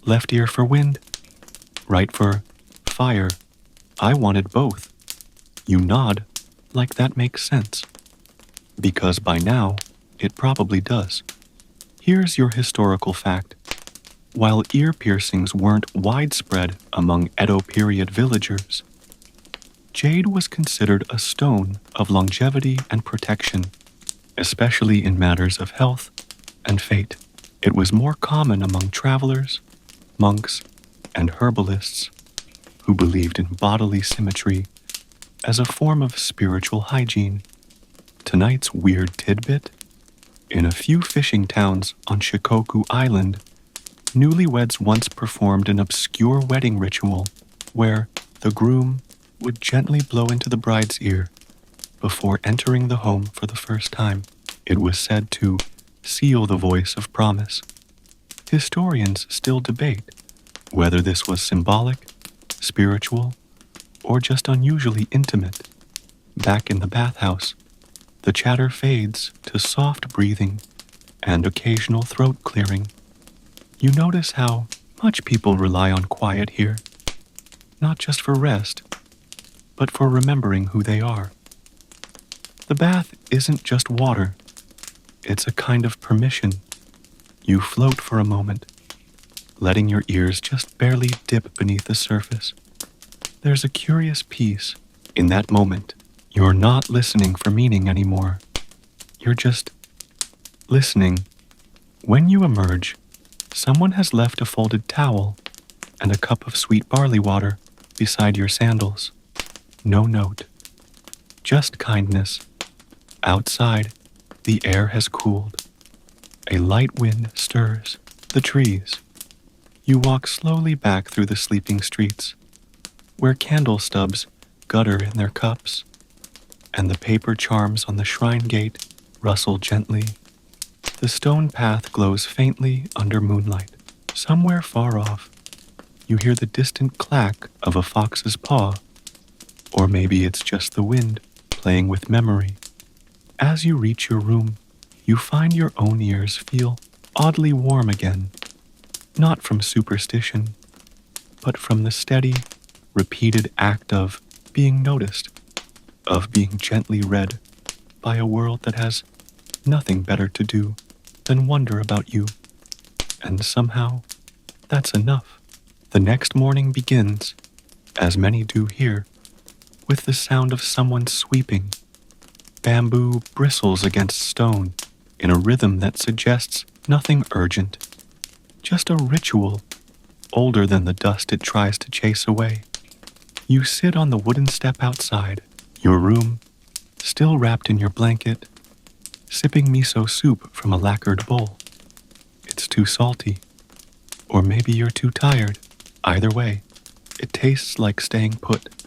"Left ear for wind, right for fire. I wanted both." You nod like that makes sense, because by now it probably does. Here's your historical fact. While ear piercings weren't widespread among Edo period villagers, jade was considered a stone of longevity and protection, especially in matters of health and fate. It was more common among travelers, monks, and herbalists who believed in bodily symmetry as a form of spiritual hygiene. Tonight's weird tidbit: in a few fishing towns on Shikoku Island, newlyweds once performed an obscure wedding ritual where the groom would gently blow into the bride's ear before entering the home for the first time. It was said to seal the voice of promise. Historians still debate whether this was symbolic, spiritual, or just unusually intimate. Back in the bathhouse, the chatter fades to soft breathing and occasional throat clearing. You notice how much people rely on quiet here, not just for rest, but for remembering who they are. The bath isn't just water, it's a kind of permission. You float for a moment, letting your ears just barely dip beneath the surface. There's a curious peace in that moment. You're not listening for meaning anymore. You're just listening. When you emerge, someone has left a folded towel and a cup of sweet barley water beside your sandals. No note, just kindness. Outside, the air has cooled. A light wind stirs the trees. You walk slowly back through the sleeping streets, where candle stubs gutter in their cups, and the paper charms on the shrine gate rustle gently. The stone path glows faintly under moonlight. Somewhere far off, you hear the distant clack of a fox's paw, or maybe it's just the wind playing with memory. As you reach your room, you find your own ears feel oddly warm again, not from superstition, but from the steady, repeated act of being noticed, of being gently read by a world that has nothing better to do than wonder about you. And somehow, that's enough. The next morning begins, as many do here, with the sound of someone sweeping. Bamboo bristles against stone in a rhythm that suggests nothing urgent, just a ritual older than the dust it tries to chase away. You sit on the wooden step outside, your room still wrapped in your blanket, sipping miso soup from a lacquered bowl. It's too salty, or maybe you're too tired. Either way, it tastes like staying put.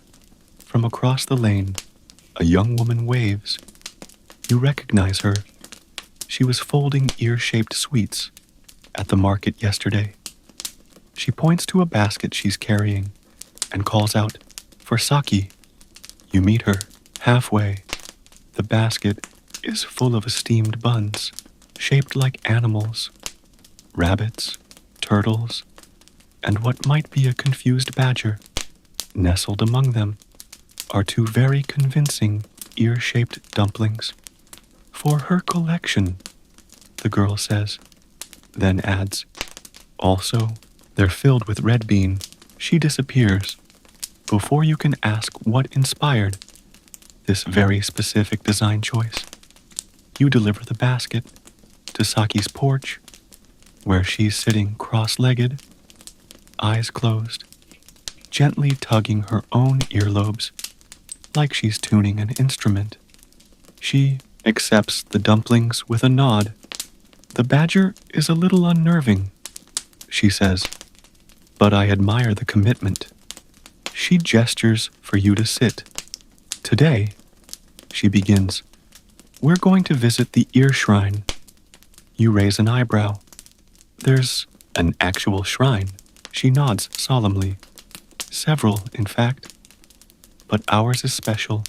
From across the lane, a young woman waves. You recognize her. She was folding ear-shaped sweets at the market yesterday. She points to a basket she's carrying and calls out, "For sake." You meet her halfway. The basket is full of steamed buns, shaped like animals, rabbits, turtles, and what might be a confused badger. Nestled among them are two very convincing ear-shaped dumplings. "For her collection," the girl says, then adds, "Also, they're filled with red bean." She disappears, before you can ask what inspired this very specific design choice, you deliver the basket to Saki's porch, where she's sitting cross-legged, eyes closed, gently tugging her own earlobes like she's tuning an instrument. She accepts the dumplings with a nod. "The badger is a little unnerving," she says, "but I admire the commitment." She gestures for you to sit. "Today," she begins, "we're going to visit the ear shrine." You raise an eyebrow. "There's an actual shrine?" She nods solemnly. "Several, in fact. But ours is special.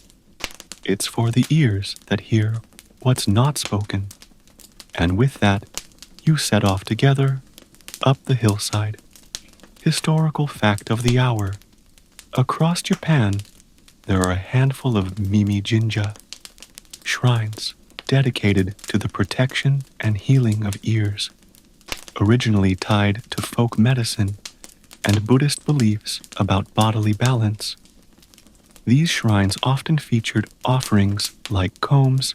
It's for the ears that hear what's not spoken." And with that, you set off together up the hillside. Historical fact of the hour. Across Japan, there are a handful of Mimi Jinja, shrines dedicated to the protection and healing of ears, originally tied to folk medicine and Buddhist beliefs about bodily balance. These shrines often featured offerings like combs,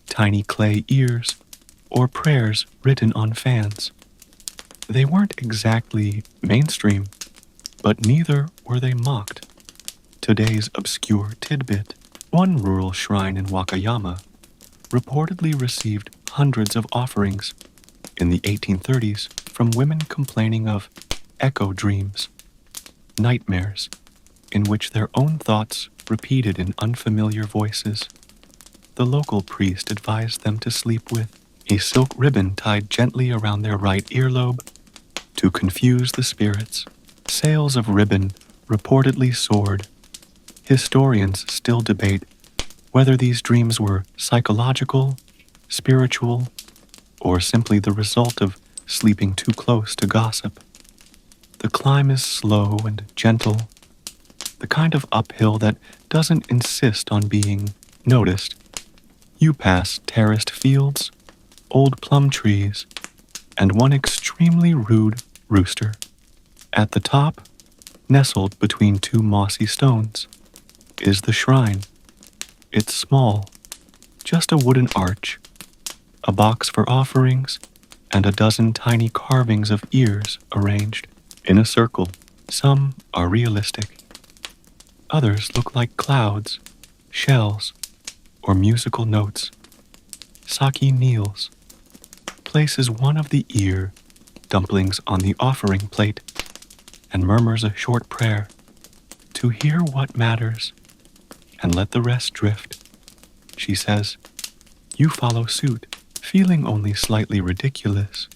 tiny clay ears, or prayers written on fans. They weren't exactly mainstream, but neither were they mocked. Today's obscure tidbit: one rural shrine in Wakayama reportedly received hundreds of offerings in the 1830s from women complaining of echo dreams, nightmares in which their own thoughts repeated in unfamiliar voices. The local priest advised them to sleep with a silk ribbon tied gently around their right earlobe to confuse the spirits. Sales of ribbon reportedly soared. Historians still debate whether these dreams were psychological, spiritual, or simply the result of sleeping too close to gossip. The climb is slow and gentle, the kind of uphill that doesn't insist on being noticed. You pass terraced fields, old plum trees, and one extremely rude rooster. At the top, nestled between two mossy stones, is the shrine. It's small, just a wooden arch, a box for offerings, and a dozen tiny carvings of ears arranged in a circle. Some are realistic. Others look like clouds, shells, or musical notes. Saki kneels, places one of the ear dumplings on the offering plate, and murmurs a short prayer to hear what matters and let the rest drift. She says, you follow suit, feeling only slightly ridiculous,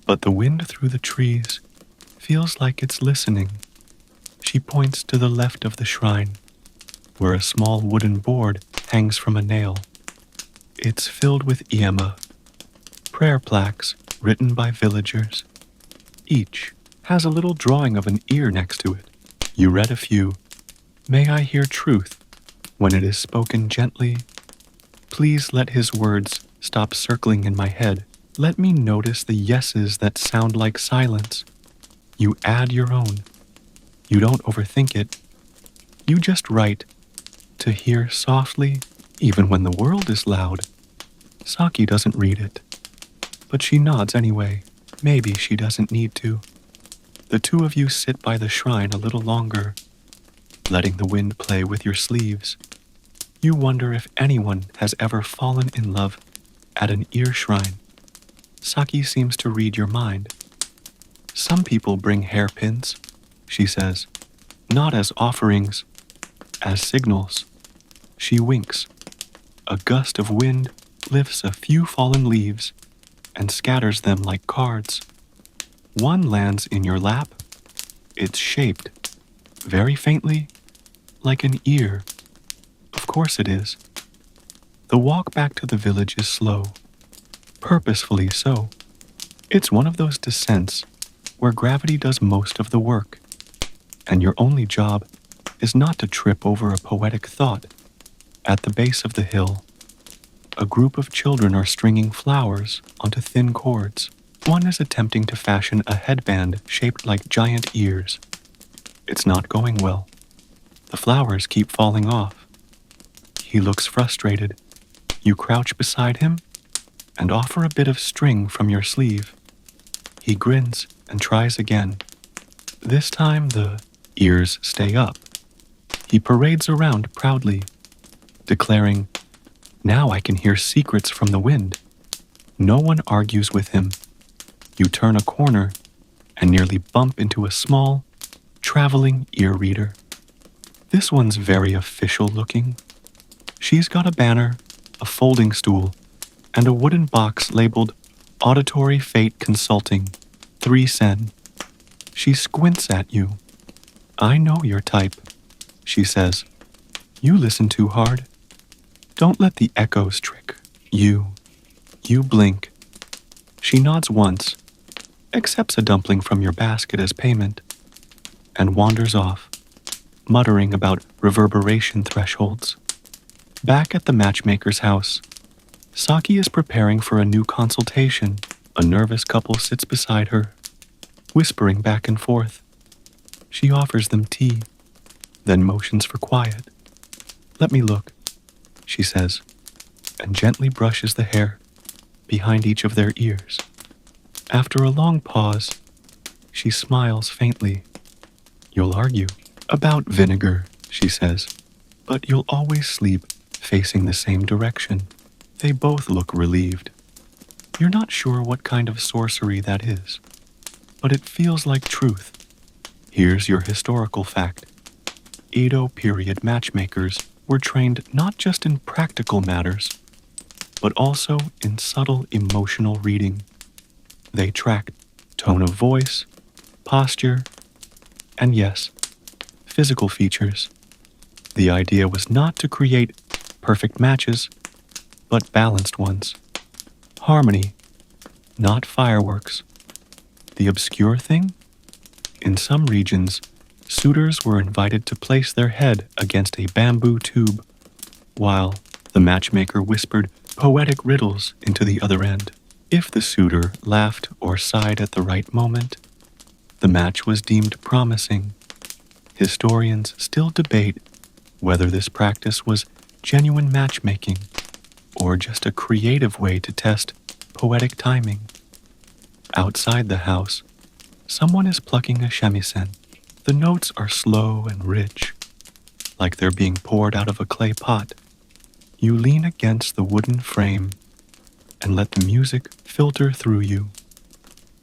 but the wind through the trees feels like it's listening. She points to the left of the shrine, where a small wooden board hangs from a nail. It's filled with iema, prayer plaques written by villagers. Each has a little drawing of an ear next to it. You read a few. May I hear truth when it is spoken gently. Please let his words stop circling in my head. Let me notice the yeses that sound like silence. You add your own. You don't overthink it. You just write to hear softly, even when the world is loud. Saki doesn't read it, but she nods anyway. Maybe she doesn't need to. The two of you sit by the shrine a little longer, letting the wind play with your sleeves. You wonder if anyone has ever fallen in love at an ear shrine. Saki seems to read your mind. Some people bring hairpins, she says, not as offerings, as signals. She winks. A gust of wind lifts a few fallen leaves and scatters them like cards. One lands in your lap. It's shaped, very faintly, like an ear. Of course it is. The walk back to the village is slow, purposefully so. It's one of those descents where gravity does most of the work, and your only job is not to trip over a poetic thought. At the base of the hill, a group of children are stringing flowers onto thin cords. One is attempting to fashion a headband shaped like giant ears. It's not going well. The flowers keep falling off. He looks frustrated. You crouch beside him and offer a bit of string from your sleeve. He grins and tries again. This time the ears stay up. He parades around proudly, declaring, "Now I can hear secrets from the wind." No one argues with him. You turn a corner and nearly bump into a small, traveling ear reader. This one's very official looking. She's got a banner, a folding stool, and a wooden box labeled Auditory Fate Consulting, 3 sen. She squints at you. "I know your type," she says. "You listen too hard. Don't let the echoes trick you." You blink. She nods once, accepts a dumpling from your basket as payment, and wanders off, muttering about reverberation thresholds. Back at the matchmaker's house, Saki is preparing for a new consultation. A nervous couple sits beside her, whispering back and forth. She offers them tea, then motions for quiet. "Let me look," she says, and gently brushes the hair behind each of their ears. After a long pause, she smiles faintly. "You'll argue about vinegar," she says, "but you'll always sleep facing the same direction." They both look relieved. You're not sure what kind of sorcery that is, but it feels like truth. Here's your historical fact. Edo period matchmakers were trained not just in practical matters, but also in subtle emotional reading. They tracked tone of voice, posture, and yes, physical features. The idea was not to create perfect matches, but balanced ones. Harmony, not fireworks. The obscure thing? In some regions, suitors were invited to place their head against a bamboo tube, while the matchmaker whispered poetic riddles into the other end. If the suitor laughed or sighed at the right moment, the match was deemed promising. Historians still debate whether this practice was genuine matchmaking or just a creative way to test poetic timing. Outside the house, someone is plucking a shamisen. The notes are slow and rich, like they're being poured out of a clay pot. You lean against the wooden frame and let the music filter through you.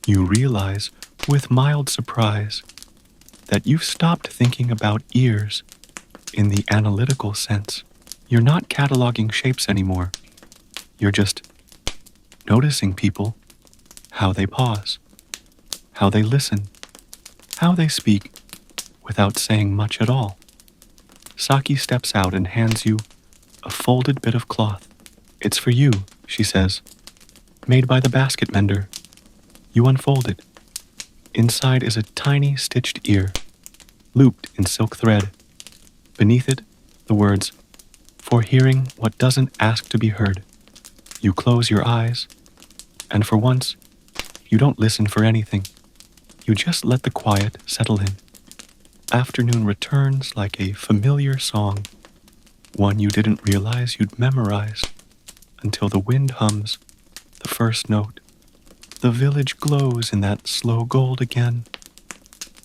You realize, with mild surprise, that you've stopped thinking about ears in the analytical sense. You're not cataloging shapes anymore. You're just noticing people, how they pause, how they listen, how they speak without saying much at all. Saki steps out and hands you a folded bit of cloth. "It's for you," she says, "made by the basket mender." You unfold it. Inside is a tiny stitched ear, looped in silk thread. Beneath it, the words, "For hearing what doesn't ask to be heard." You close your eyes, and for once, you don't listen for anything. You just let the quiet settle in. Afternoon returns like a familiar song, one you didn't realize you'd memorized until the wind hums the first note. The village glows in that slow gold again,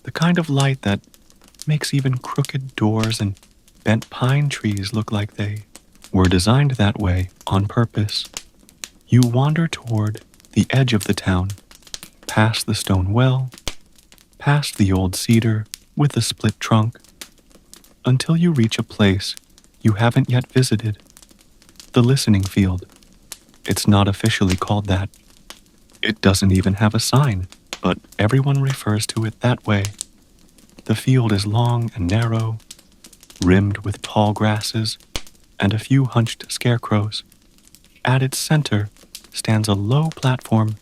the kind of light that makes even crooked doors and bent pine trees look like they were designed that way on purpose. You wander toward the edge of the town, past the stone well, past the old cedar with the split trunk, until you reach a place you haven't yet visited, the listening field. It's not officially called that. It doesn't even have a sign, but everyone refers to it that way. The field is long and narrow, rimmed with tall grasses and a few hunched scarecrows. At its center stands a low platform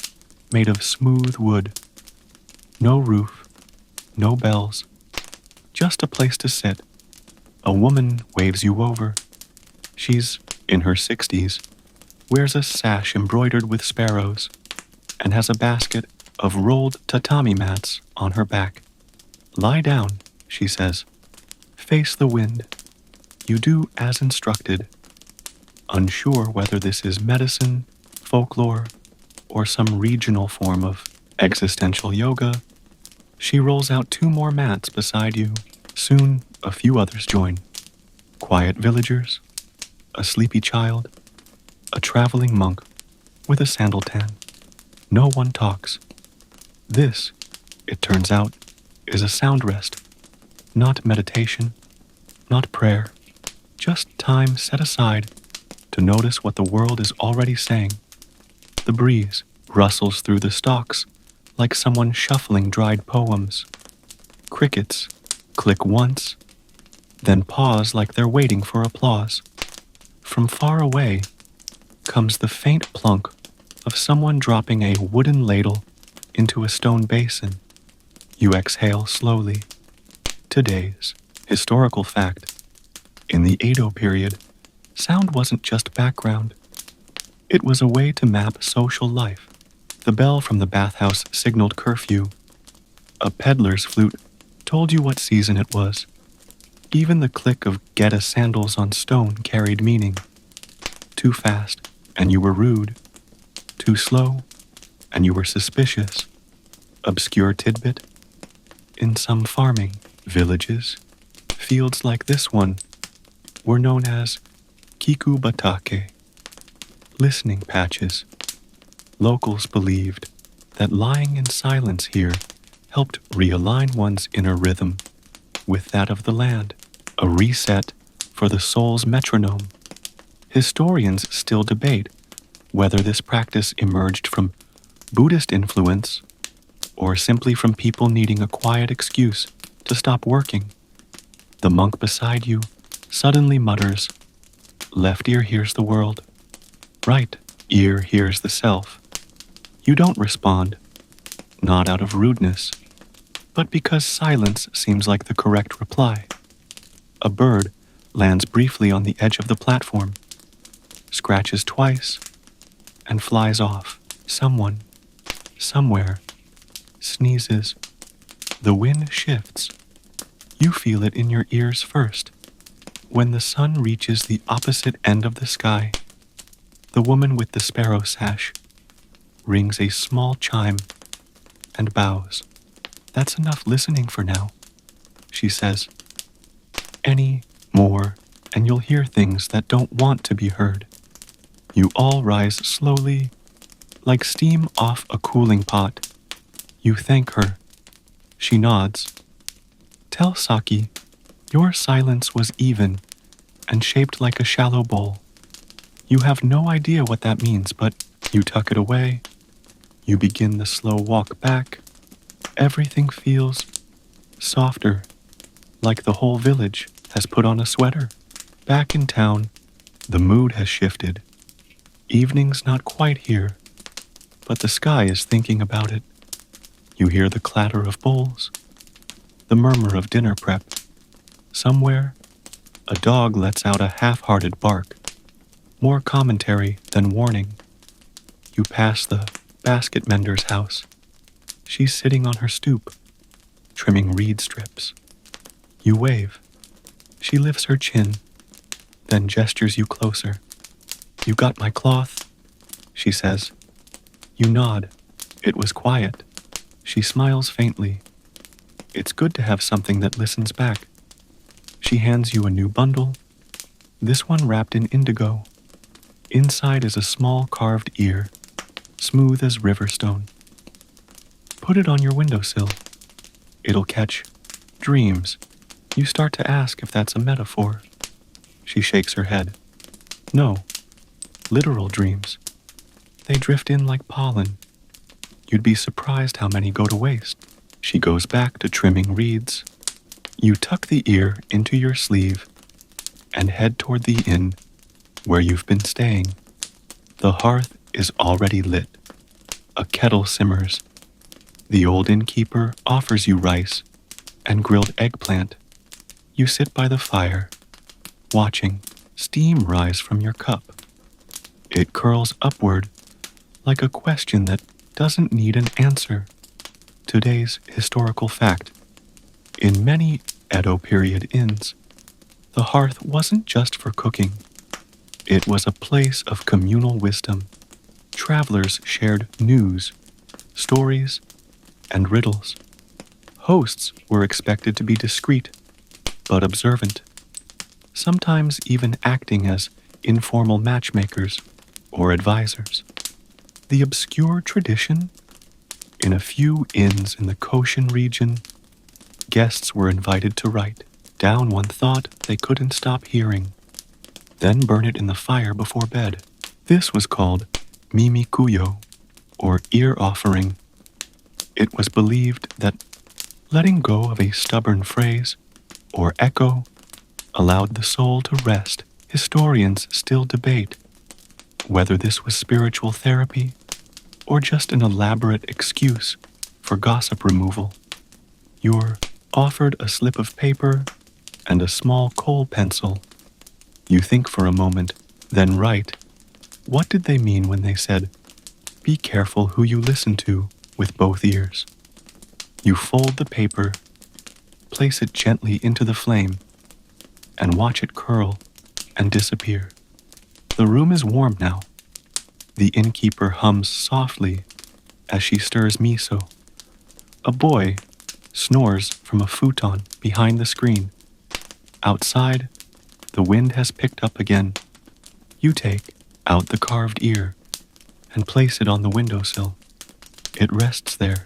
made of smooth wood. No roof, no bells, just a place to sit. A woman waves you over. She's in her 60s, wears a sash embroidered with sparrows, and has a basket of rolled tatami mats on her back. "Lie down," she says, face the wind. You do as instructed, unsure whether this is medicine, folklore, or some regional form of existential yoga. She rolls out 2 more mats beside you. Soon, a few others join. Quiet villagers, a sleepy child, a traveling monk with a sandal tan. No one talks. This, it turns out, is a sound rest. Not meditation, not prayer, just time set aside to notice what the world is already saying. The breeze rustles through the stalks like someone shuffling dried poems. Crickets click once, then pause like they're waiting for applause. From far away comes the faint plunk of someone dropping a wooden ladle into a stone basin. You exhale slowly. Today's historical fact. In the Edo period, sound wasn't just background. It was a way to map social life. The bell from the bathhouse signaled curfew. A peddler's flute told you what season it was. Even the click of Geta sandals on stone carried meaning. Too fast, and you were rude. Too slow, and you were suspicious. Obscure tidbit. In some farming villages, fields like this one were known as kiku batake, listening patches. Locals believed that lying in silence here helped realign one's inner rhythm with that of the land, a reset for the soul's metronome. Historians still debate whether this practice emerged from Buddhist influence or simply from people needing a quiet excuse to stop working. The monk beside you suddenly mutters, "Left ear hears the world, right ear hears the self." You don't respond, not out of rudeness, but because silence seems like the correct reply. A bird lands briefly on the edge of the platform, scratches twice, and flies off. Someone, somewhere, sneezes. The wind shifts. You feel it in your ears first. When the sun reaches the opposite end of the sky, the woman with the sparrow sash rings a small chime and bows. "That's enough listening for now," she says. "Any more, and you'll hear things that don't want to be heard." You all rise slowly, like steam off a cooling pot. You thank her. She nods. "Tell Saki, your silence was even and shaped like a shallow bowl. You have no idea what that means, but you tuck it away. You begin the slow walk back. Everything feels softer, like the whole village has put on a sweater. Back in town, the mood has shifted. Evening's not quite here, but the sky is thinking about it. You hear the clatter of bowls, the murmur of dinner prep. Somewhere, a dog lets out a half-hearted bark, more commentary than warning. You pass the basket mender's house. She's sitting on her stoop, trimming reed strips. You wave. She lifts her chin, then gestures you closer. "You got my cloth," she says. You nod. It was quiet. She smiles faintly. It's good to have something that listens back. She hands you a new bundle, this one wrapped in indigo. Inside is a small carved ear, smooth as river stone. "Put it on your windowsill. It'll catch dreams." You start to ask if that's a metaphor. She shakes her head. "No, literal dreams. They drift in like pollen. You'd be surprised how many go to waste." She goes back to trimming reeds. You tuck the ear into your sleeve and head toward the inn where you've been staying. The hearth is already lit. A kettle simmers. The old innkeeper offers you rice and grilled eggplant. You sit by the fire, watching steam rise from your cup. It curls upward like a question that doesn't need an answer. Today's historical fact. In many Edo period inns, The hearth wasn't just for cooking. It was a place of communal wisdom. Travelers shared news, stories, and riddles. Hosts were expected to be discreet, but observant, sometimes even acting as informal matchmakers or advisors. The obscure tradition? In a few inns in the Koshin region, guests were invited to write down one thought they couldn't stop hearing, then burn it in the fire before bed. This was called mimikuyo, or ear offering. It was believed that letting go of a stubborn phrase or echo allowed the soul to rest. Historians still debate whether this was spiritual therapy or just an elaborate excuse for gossip removal. You're offered a slip of paper and a small coal pencil. You think for a moment, then write. What did they mean when they said, "Be careful who you listen to with both ears"? You fold the paper, place it gently into the flame, and watch it curl and disappear. The room is warm now. The innkeeper hums softly as she stirs miso. A boy snores from a futon behind the screen. Outside, the wind has picked up again. You take out the carved ear and place it on the windowsill. It rests there,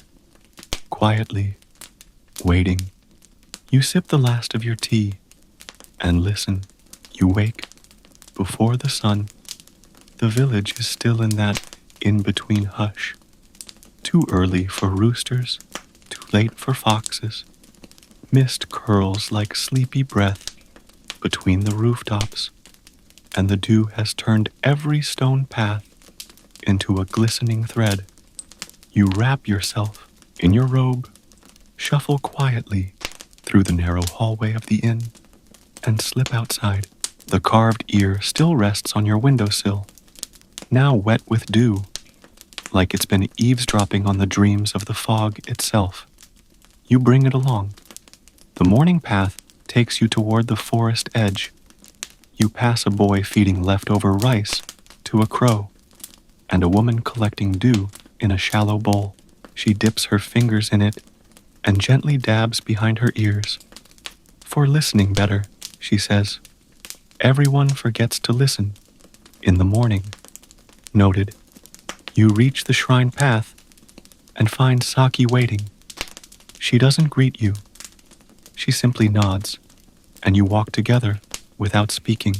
quietly, waiting. You sip the last of your tea and listen. You wake before the sun. The village is still in that in-between hush. Too early for roosters, too late for foxes. Mist curls like sleepy breath between the rooftops, and the dew has turned every stone path into a glistening thread. You wrap yourself in your robe, shuffle quietly through the narrow hallway of the inn, and slip outside. The carved ear still rests on your windowsill, now wet with dew, like it's been eavesdropping on the dreams of the fog itself. You bring it along. The morning path takes you toward the forest edge. You pass a boy feeding leftover rice to a crow, and a woman collecting dew in a shallow bowl. She dips her fingers in it and gently dabs behind her ears. "For listening better," she says. "Everyone forgets to listen in the morning." Noted. You reach the shrine path and find Saki waiting. She doesn't greet you. She simply nods, and you walk together without speaking.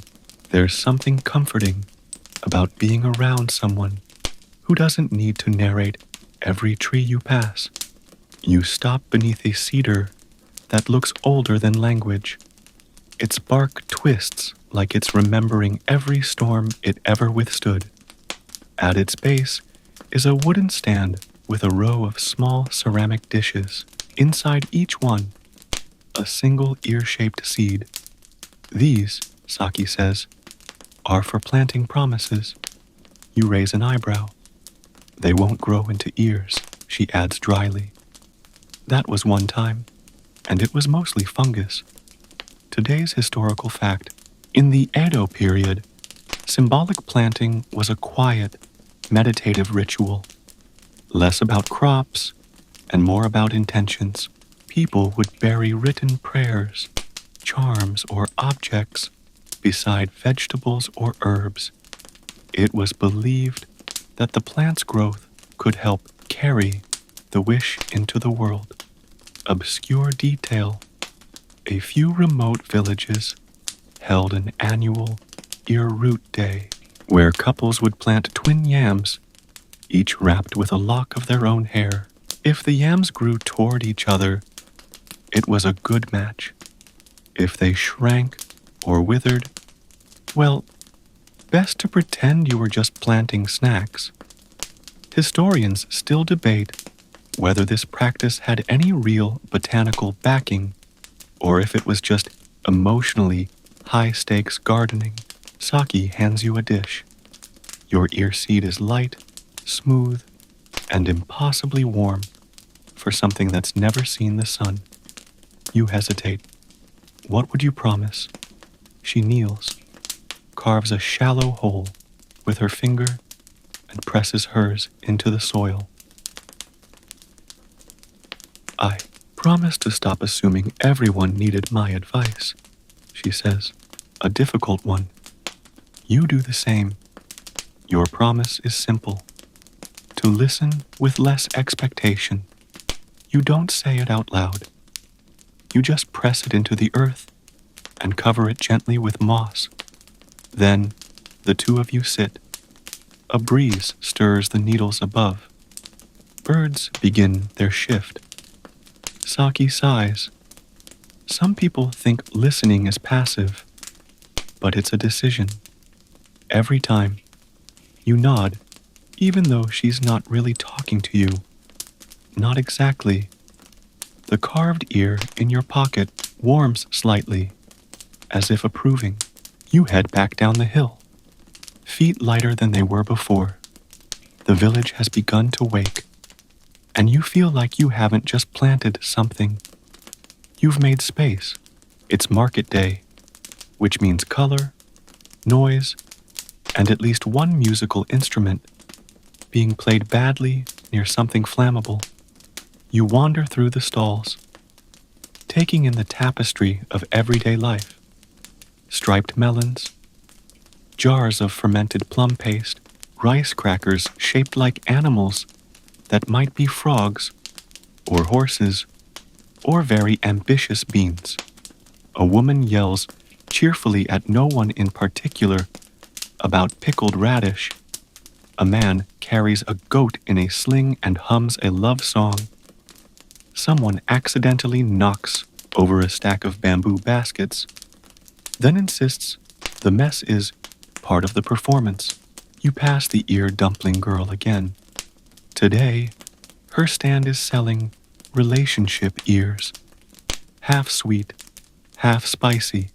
There's something comforting about being around someone who doesn't need to narrate every tree you pass. You stop beneath a cedar that looks older than language. Its bark twists like it's remembering every storm it ever withstood. At its base is a wooden stand with a row of small ceramic dishes. Inside each one, a single ear-shaped seed. "These," Saki says, "are for planting promises." You raise an eyebrow. "They won't grow into ears," she adds dryly. "That was one time, and it was mostly fungus." Today's historical fact. In the Edo period, symbolic planting was a quiet, meditative ritual, less about crops and more about intentions. People would bury written prayers, charms, or objects beside vegetables or herbs. It was believed that the plant's growth could help carry the wish into the world. Obscure detail. A few remote villages held an annual ear root day where couples would plant twin yams, each wrapped with a lock of their own hair. If the yams grew toward each other, it was a good match. If they shrank or withered, well, best to pretend you were just planting snacks. Historians still debate whether this practice had any real botanical backing or if it was just emotionally high-stakes gardening. Saki hands you a dish. Your ear seed is light, smooth, and impossibly warm for something that's never seen the sun. You hesitate. What would you promise? She kneels, carves a shallow hole with her finger, and presses hers into the soil. I promised to stop assuming everyone needed my advice, she says, a difficult one. You do the same. Your promise is simple, to listen with less expectation. You don't say it out loud. You just press it into the earth and cover it gently with moss. Then the two of you sit. A breeze stirs the needles above. Birds begin their shift. Saki sighs. Some people think listening is passive, but it's a decision. Every time, you nod, even though she's not really talking to you. Not exactly. The carved ear in your pocket warms slightly, as if approving. You head back down the hill, feet lighter than they were before. The village has begun to wake, and you feel like you haven't just planted something. You've made space. It's market day, which means color, noise, and at least one musical instrument being played badly near something flammable. You wander through the stalls, taking in the tapestry of everyday life. Striped melons, jars of fermented plum paste, rice crackers shaped like animals that might be frogs or horses or very ambitious beans. A woman yells cheerfully at no one in particular about pickled radish. A man carries a goat in a sling and hums a love song. Someone accidentally knocks over a stack of bamboo baskets, then insists the mess is part of the performance. You pass the ear dumpling girl again. Today, her stand is selling relationship ears. Half sweet, half spicy,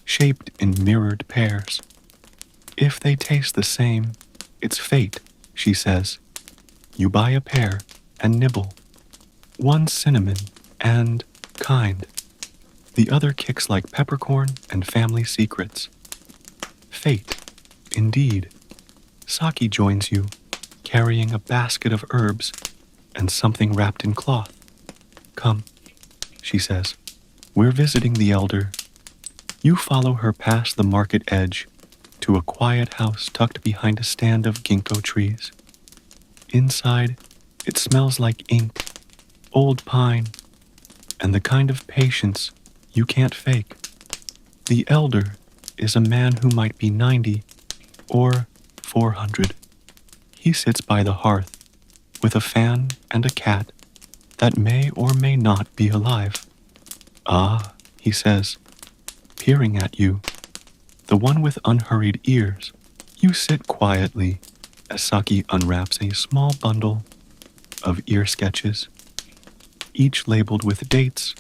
shaped in mirrored pairs. If they taste the same, it's fate, she says. You buy a pair and nibble. One cinnamon and kind. The other kicks like peppercorn and family secrets. Fate, indeed. Saki joins you, carrying a basket of herbs and something wrapped in cloth. Come, she says. We're visiting the elder. You follow her past the market edge to a quiet house tucked behind a stand of ginkgo trees. Inside, it smells like ink, old pine, and the kind of patience you can't fake. The elder is a man who might be 90 or 400. He sits by the hearth with a fan and a cat that may or may not be alive. Ah, he says, peering at you, the one with unhurried ears. You sit quietly as Saki unwraps a small bundle of ear sketches, each labeled with dates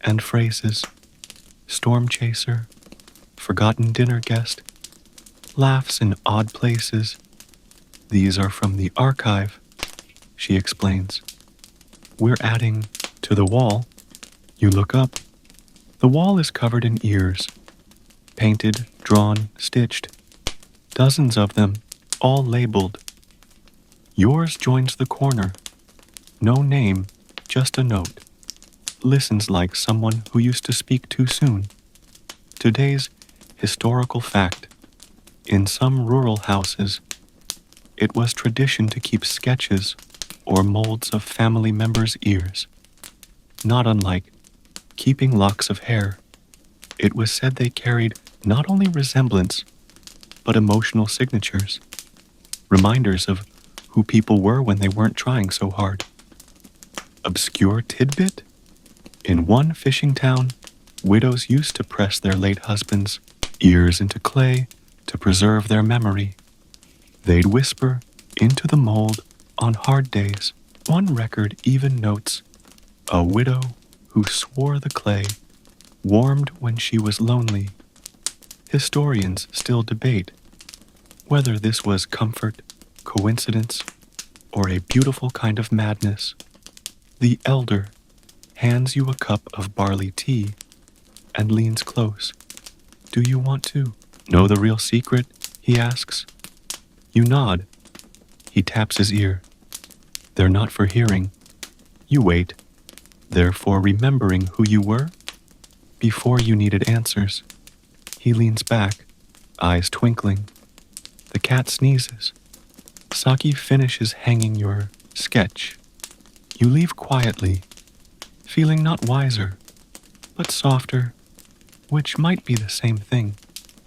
and phrases. Storm chaser, forgotten dinner guest, laughs in odd places. These are from the archive, she explains. We're adding to the wall. You look up. The wall is covered in ears, painted, drawn, stitched. Dozens of them, all labeled. Yours joins the corner. No name, just a note. Listens like someone who used to speak too soon. Today's historical fact. In some rural houses, it was tradition to keep sketches or molds of family members' ears. Not unlike keeping locks of hair, it was said they carried not only resemblance, but emotional signatures, reminders of who people were when they weren't trying so hard. Obscure tidbit? In one fishing town, widows used to press their late husbands' ears into clay to preserve their memory. They'd whisper into the mold on hard days. One record even notes a widow who swore the clay warmed when she was lonely. Historians still debate whether this was comfort, coincidence, or a beautiful kind of madness. The elder hands you a cup of barley tea and leans close. Do you want to know the real secret? He asks. You nod. He taps his ear. They're not for hearing. You wait. They're for remembering who you were before you needed answers. He leans back, eyes twinkling. The cat sneezes. Saki finishes hanging your sketch. You leave quietly, feeling not wiser, but softer, which might be the same thing.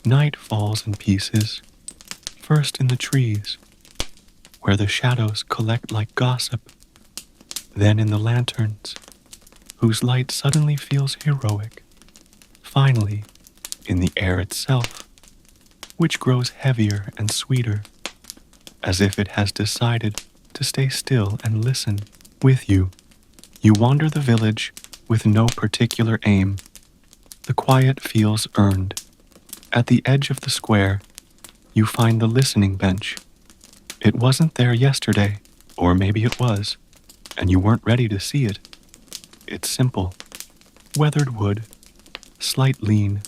Night falls in pieces, first in the trees, where the shadows collect like gossip, then in the lanterns, whose light suddenly feels heroic, finally in the air itself, which grows heavier and sweeter, as if it has decided to stay still and listen with you. You wander the village with no particular aim. The quiet feels earned. At the edge of the square, you find the listening bench. It wasn't there yesterday, or maybe it was, and you weren't ready to see it. It's simple. Weathered wood, slight lean,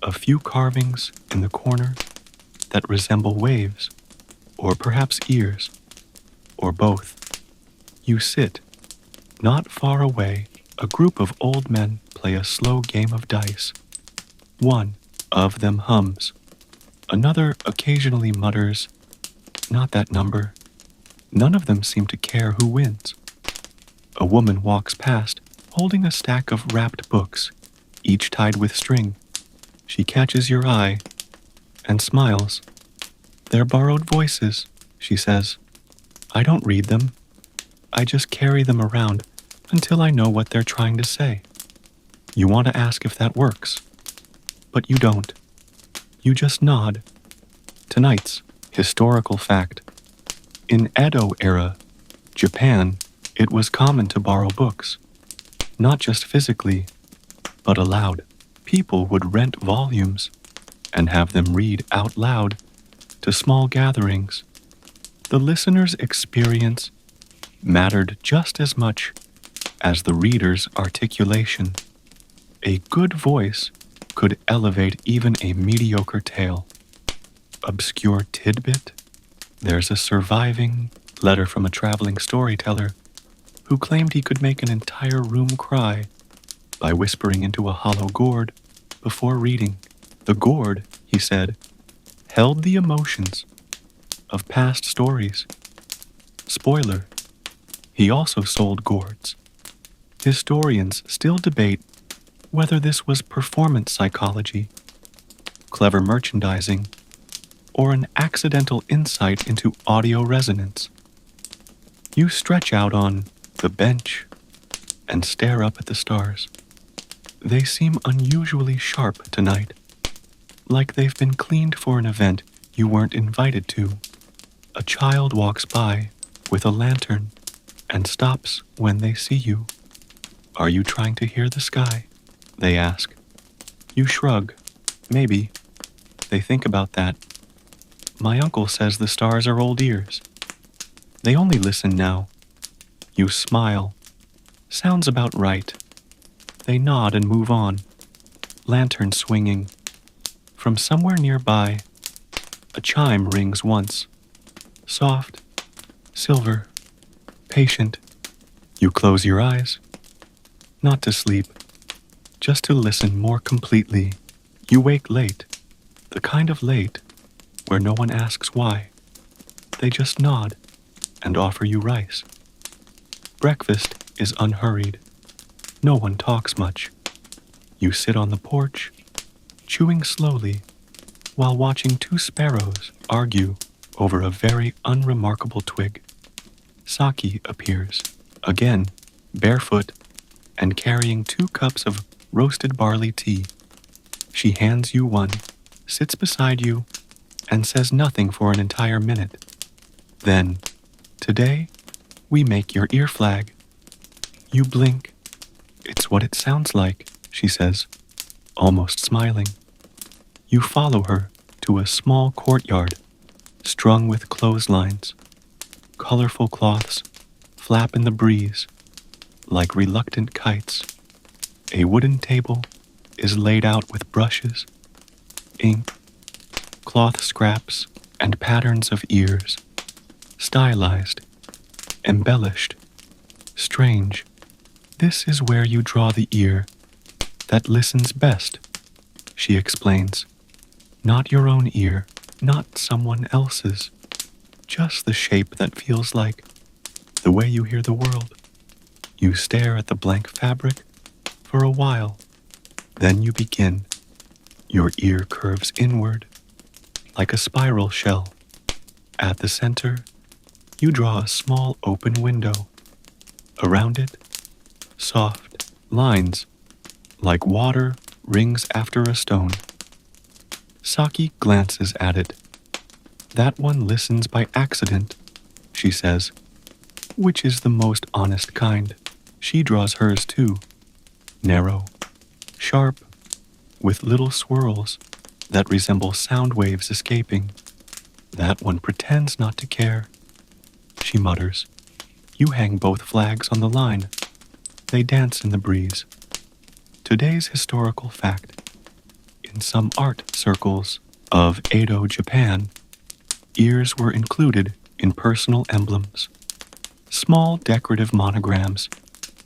a few carvings in the corner that resemble waves, or perhaps ears, or both. You sit. Not far away, a group of old men play a slow game of dice. One of them hums. Another occasionally mutters, "Not that number." None of them seem to care who wins. A woman walks past, holding a stack of wrapped books, each tied with string. She catches your eye and smiles. "They're borrowed voices," she says. "I don't read them. I just carry them around until I know what they're trying to say." You want to ask if that works, but you don't. You just nod. Tonight's historical fact. In Edo-Era Japan, it was common to borrow books, not just physically, but aloud. People would rent volumes and have them read out loud to small gatherings. The listener's experience mattered just as much as the reader's articulation. A good voice could elevate even a mediocre tale. Obscure tidbit? There's a surviving letter from a traveling storyteller who claimed he could make an entire room cry by whispering into a hollow gourd before reading. The gourd, he said, held the emotions of past stories. Spoiler, he also sold gourds. Historians still debate whether this was performance psychology, clever merchandising, or an accidental insight into audio resonance. You stretch out on the bench and stare up at the stars. They seem unusually sharp tonight, like they've been cleaned for an event you weren't invited to. A child walks by with a lantern and stops when they see you. "Are you trying to hear the sky?" they ask. You shrug. Maybe. They think about that. "My uncle says the stars are old ears. They only listen now." You smile. Sounds about right. They nod and move on, lantern swinging. From somewhere nearby, a chime rings once. Soft, silver, patient. You close your eyes. Not to sleep, just to listen more completely. You wake late, the kind of late where no one asks why. They just nod and offer you rice. Breakfast is unhurried. No one talks much. You sit on the porch, chewing slowly, while watching two sparrows argue over a very unremarkable twig. Saki appears, again, barefoot, and carrying 2 cups of roasted barley tea. She hands you one, sits beside you, and says nothing for an entire minute. Then, "Today, we make your ear flag." You blink. "It's what it sounds like," she says, almost smiling. You follow her to a small courtyard, strung with clotheslines. Colorful cloths flap in the breeze, like reluctant kites. A wooden table is laid out with brushes, ink, cloth scraps, and patterns of ears, stylized, embellished, strange. This is where you draw the ear that listens best, she explains. Not your own ear, not someone else's, just the shape that feels like the way you hear the world. You stare at the blank fabric for a while, then you begin. Your ear curves inward, like a spiral shell. At the center, you draw a small open window. Around it, soft lines, like water rings after a stone. Saki glances at it. That one listens by accident, she says, which is the most honest kind. She draws hers too, narrow, sharp, with little swirls that resemble sound waves escaping. That one pretends not to care, she mutters. You hang both flags on the line. They dance in the breeze. Today's historical fact. In some art circles of Edo, Japan, ears were included in personal emblems. Small decorative monograms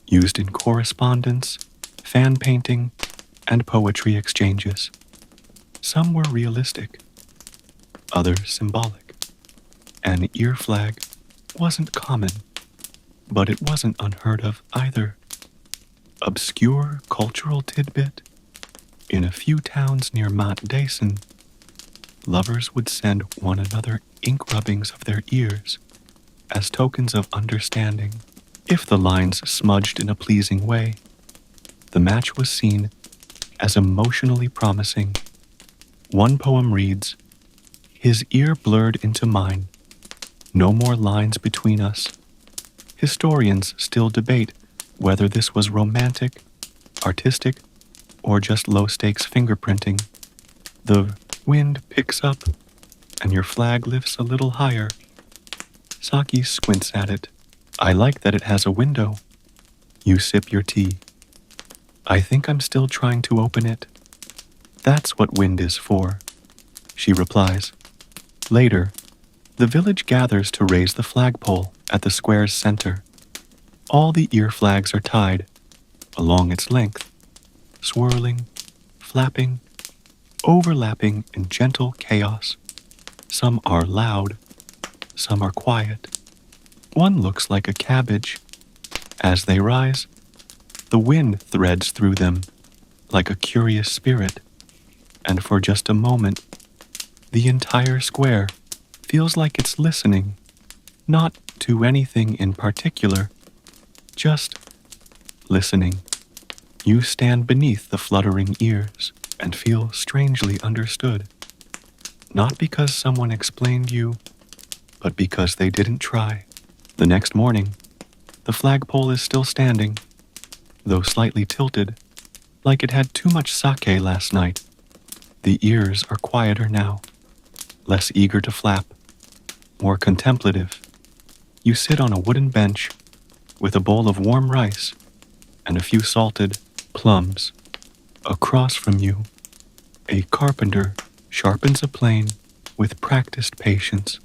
used in correspondence, fan painting, and poetry exchanges. Some were realistic, others symbolic. An ear flag wasn't common, but it wasn't unheard of either. Obscure cultural tidbit. In a few towns near Mount Daisen, lovers would send one another ink rubbings of their ears as tokens of understanding. If the lines smudged in a pleasing way, the match was seen as emotionally promising. One poem reads, "His ear blurred into mine. No more lines between us." Historians still debate whether this was romantic, artistic, or just low-stakes fingerprinting. The wind picks up, and your flag lifts a little higher. Saki squints at it. I like that it has a window. You sip your tea. I think I'm still trying to open it. That's what wind is for, she replies. Later, the village gathers to raise the flagpole at the square's center. All the ear flags are tied along its length, swirling, flapping, overlapping in gentle chaos. Some are loud, some are quiet. One looks like a cabbage. As they rise, the wind threads through them like a curious spirit, and for just a moment, the entire square feels like it's listening, not to anything in particular, just listening. You stand beneath the fluttering ears and feel strangely understood. Not because someone explained you, but because they didn't try. The next morning, the flagpole is still standing, though slightly tilted, like it had too much sake last night. The ears are quieter now, less eager to flap, more contemplative. You sit on a wooden bench with a bowl of warm rice and a few salted plums. Across from you, a carpenter sharpens a plane with practiced patience.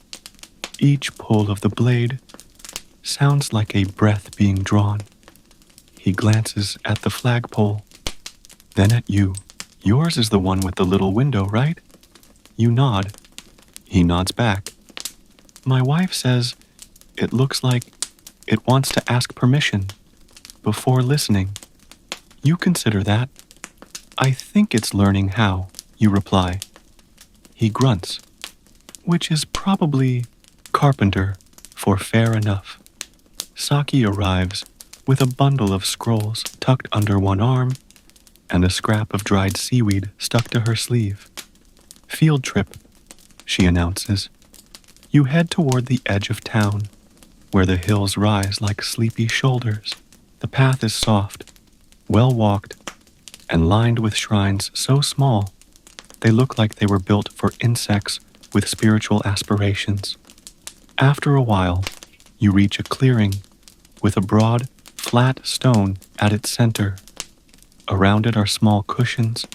Each pull of the blade sounds like a breath being drawn. He glances at the flagpole, then at you. Yours is the one with the little window, right? You nod. He nods back. My wife says it looks like it wants to ask permission before listening. You consider that? I think it's learning how, you reply. He grunts, which is probably carpenter for fair enough. Saki arrives with a bundle of scrolls tucked under one arm and a scrap of dried seaweed stuck to her sleeve. Field trip, she announces. You head toward the edge of town, where the hills rise like sleepy shoulders. The path is soft, well-walked, and lined with shrines so small they look like they were built for insects with spiritual aspirations. After a while, you reach a clearing with a broad, flat stone at its center. Around it are small cushions,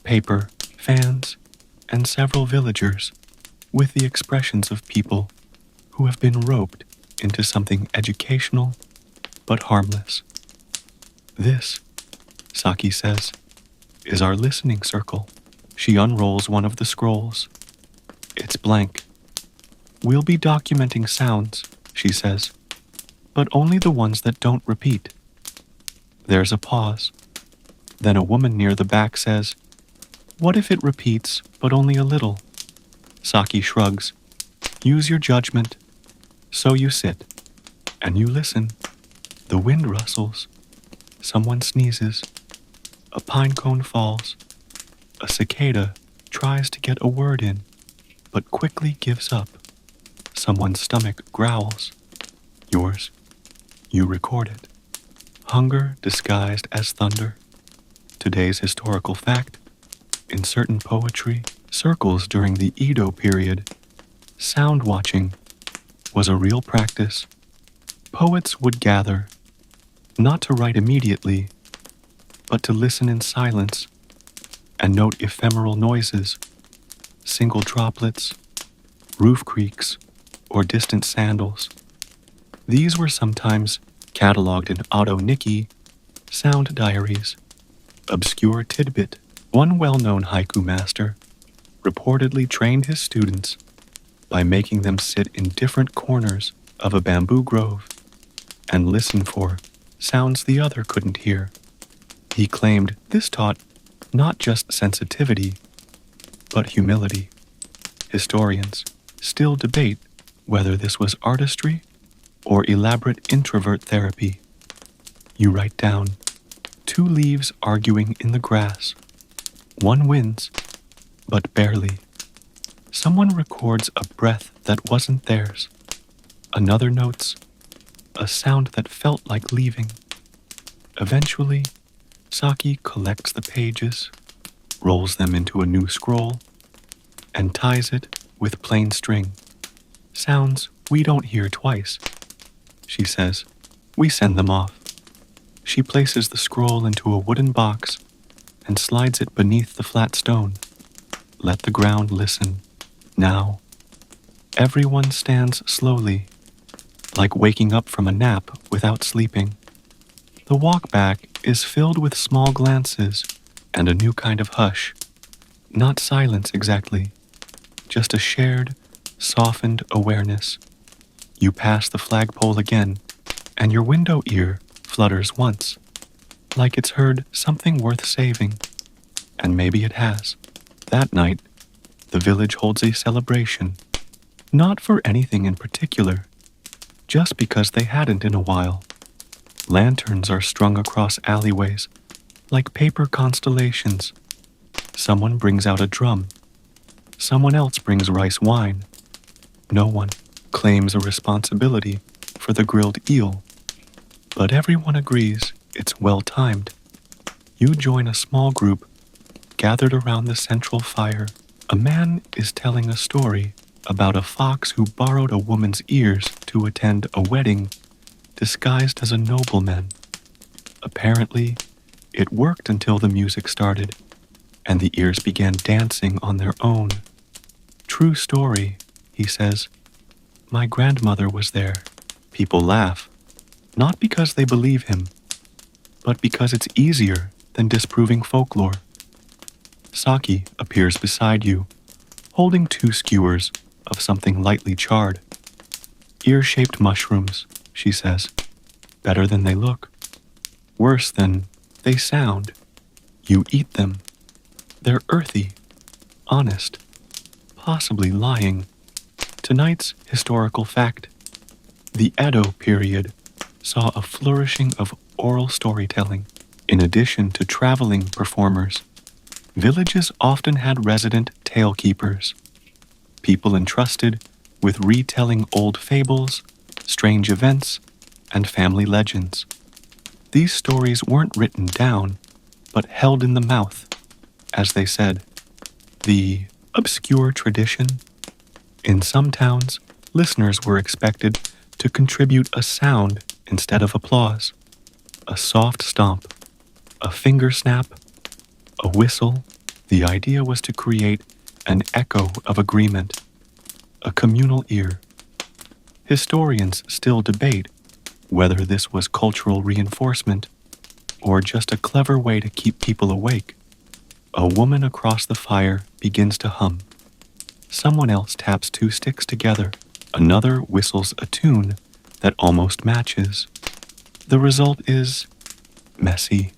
paper, fans, and several villagers with the expressions of people who have been roped into something educational but harmless. This, Saki says, is our listening circle. She unrolls one of the scrolls. It's blank. We'll be documenting sounds, she says, but only the ones that don't repeat. There's a pause. Then a woman near the back says, "What if it repeats, but only a little?" Saki shrugs. "Use your judgment." So you sit, and you listen. The wind rustles. Someone sneezes. A pine cone falls. A cicada tries to get a word in, but quickly gives up. Someone's stomach growls. Yours. You record it. Hunger disguised as thunder. Today's historical fact: in certain poetry circles during the Edo period, sound watching was a real practice. Poets would gather, not to write immediately, but to listen in silence and note ephemeral noises, single droplets, roof creaks, or distant sandals. These were sometimes cataloged in Auto Nikki sound diaries. Obscure tidbit: one well-known haiku master reportedly trained his students by making them sit in different corners of a bamboo grove and listen for sounds the other couldn't hear. He claimed this taught not just sensitivity, but humility. Historians still debate whether this was artistry or elaborate introvert therapy. You write down: 2 leaves arguing in the grass. One wins, but barely. Someone records a breath that wasn't theirs. Another notes a sound that felt like leaving. Eventually, Saki collects the pages, rolls them into a new scroll, and ties it with plain string. Sounds we don't hear twice, she says. We send them off. She places the scroll into a wooden box and slides it beneath the flat stone. Let the ground listen. Now, everyone stands slowly, like waking up from a nap without sleeping. The walk back is filled with small glances and a new kind of hush. Not silence exactly, just a shared, softened awareness. You pass the flagpole again, and your window ear flutters once, like it's heard something worth saving. And maybe it has. That night, the village holds a celebration, not for anything in particular, just because they hadn't in a while. Lanterns are strung across alleyways, like paper constellations. Someone brings out a drum. Someone else brings rice wine. No one claims a responsibility for the grilled eel, but everyone agrees it's well-timed. You join a small group gathered around the central fire. A man is telling a story about a fox who borrowed a woman's ears to attend a wedding disguised as a nobleman. Apparently, it worked until the music started, and the ears began dancing on their own. True story, he says. My grandmother was there. People laugh, not because they believe him, but because it's easier than disproving folklore. Saki appears beside you, holding 2 skewers of something lightly charred. Ear-shaped mushrooms, she says. Better than they look. Worse than they sound. You eat them. They're earthy, honest, possibly lying. Tonight's historical fact: the Edo period saw a flourishing of oral storytelling. In addition to traveling performers, villages often had resident tale-keepers, people entrusted with retelling old fables, strange events, and family legends. These stories weren't written down, but held in the mouth, as they said. The obscure tradition. In some towns, listeners were expected to contribute a sound instead of applause. A soft stomp, a finger snap, a whistle. The idea was to create an echo of agreement, a communal ear. Historians still debate whether this was cultural reinforcement or just a clever way to keep people awake. A woman across the fire begins to hum. Someone else taps two sticks together. Another whistles a tune that almost matches. The result is messy,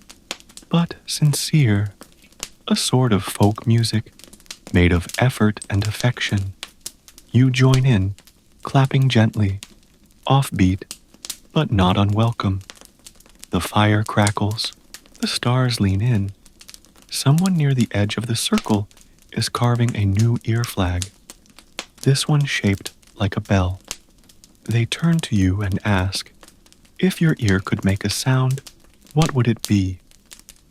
but sincere, a sort of folk music made of effort and affection. You join in, clapping gently, offbeat, but not unwelcome. The fire crackles, the stars lean in. Someone near the edge of the circle is carving a new ear flag, this one shaped like a bell. They turn to you and ask, if your ear could make a sound, what would it be?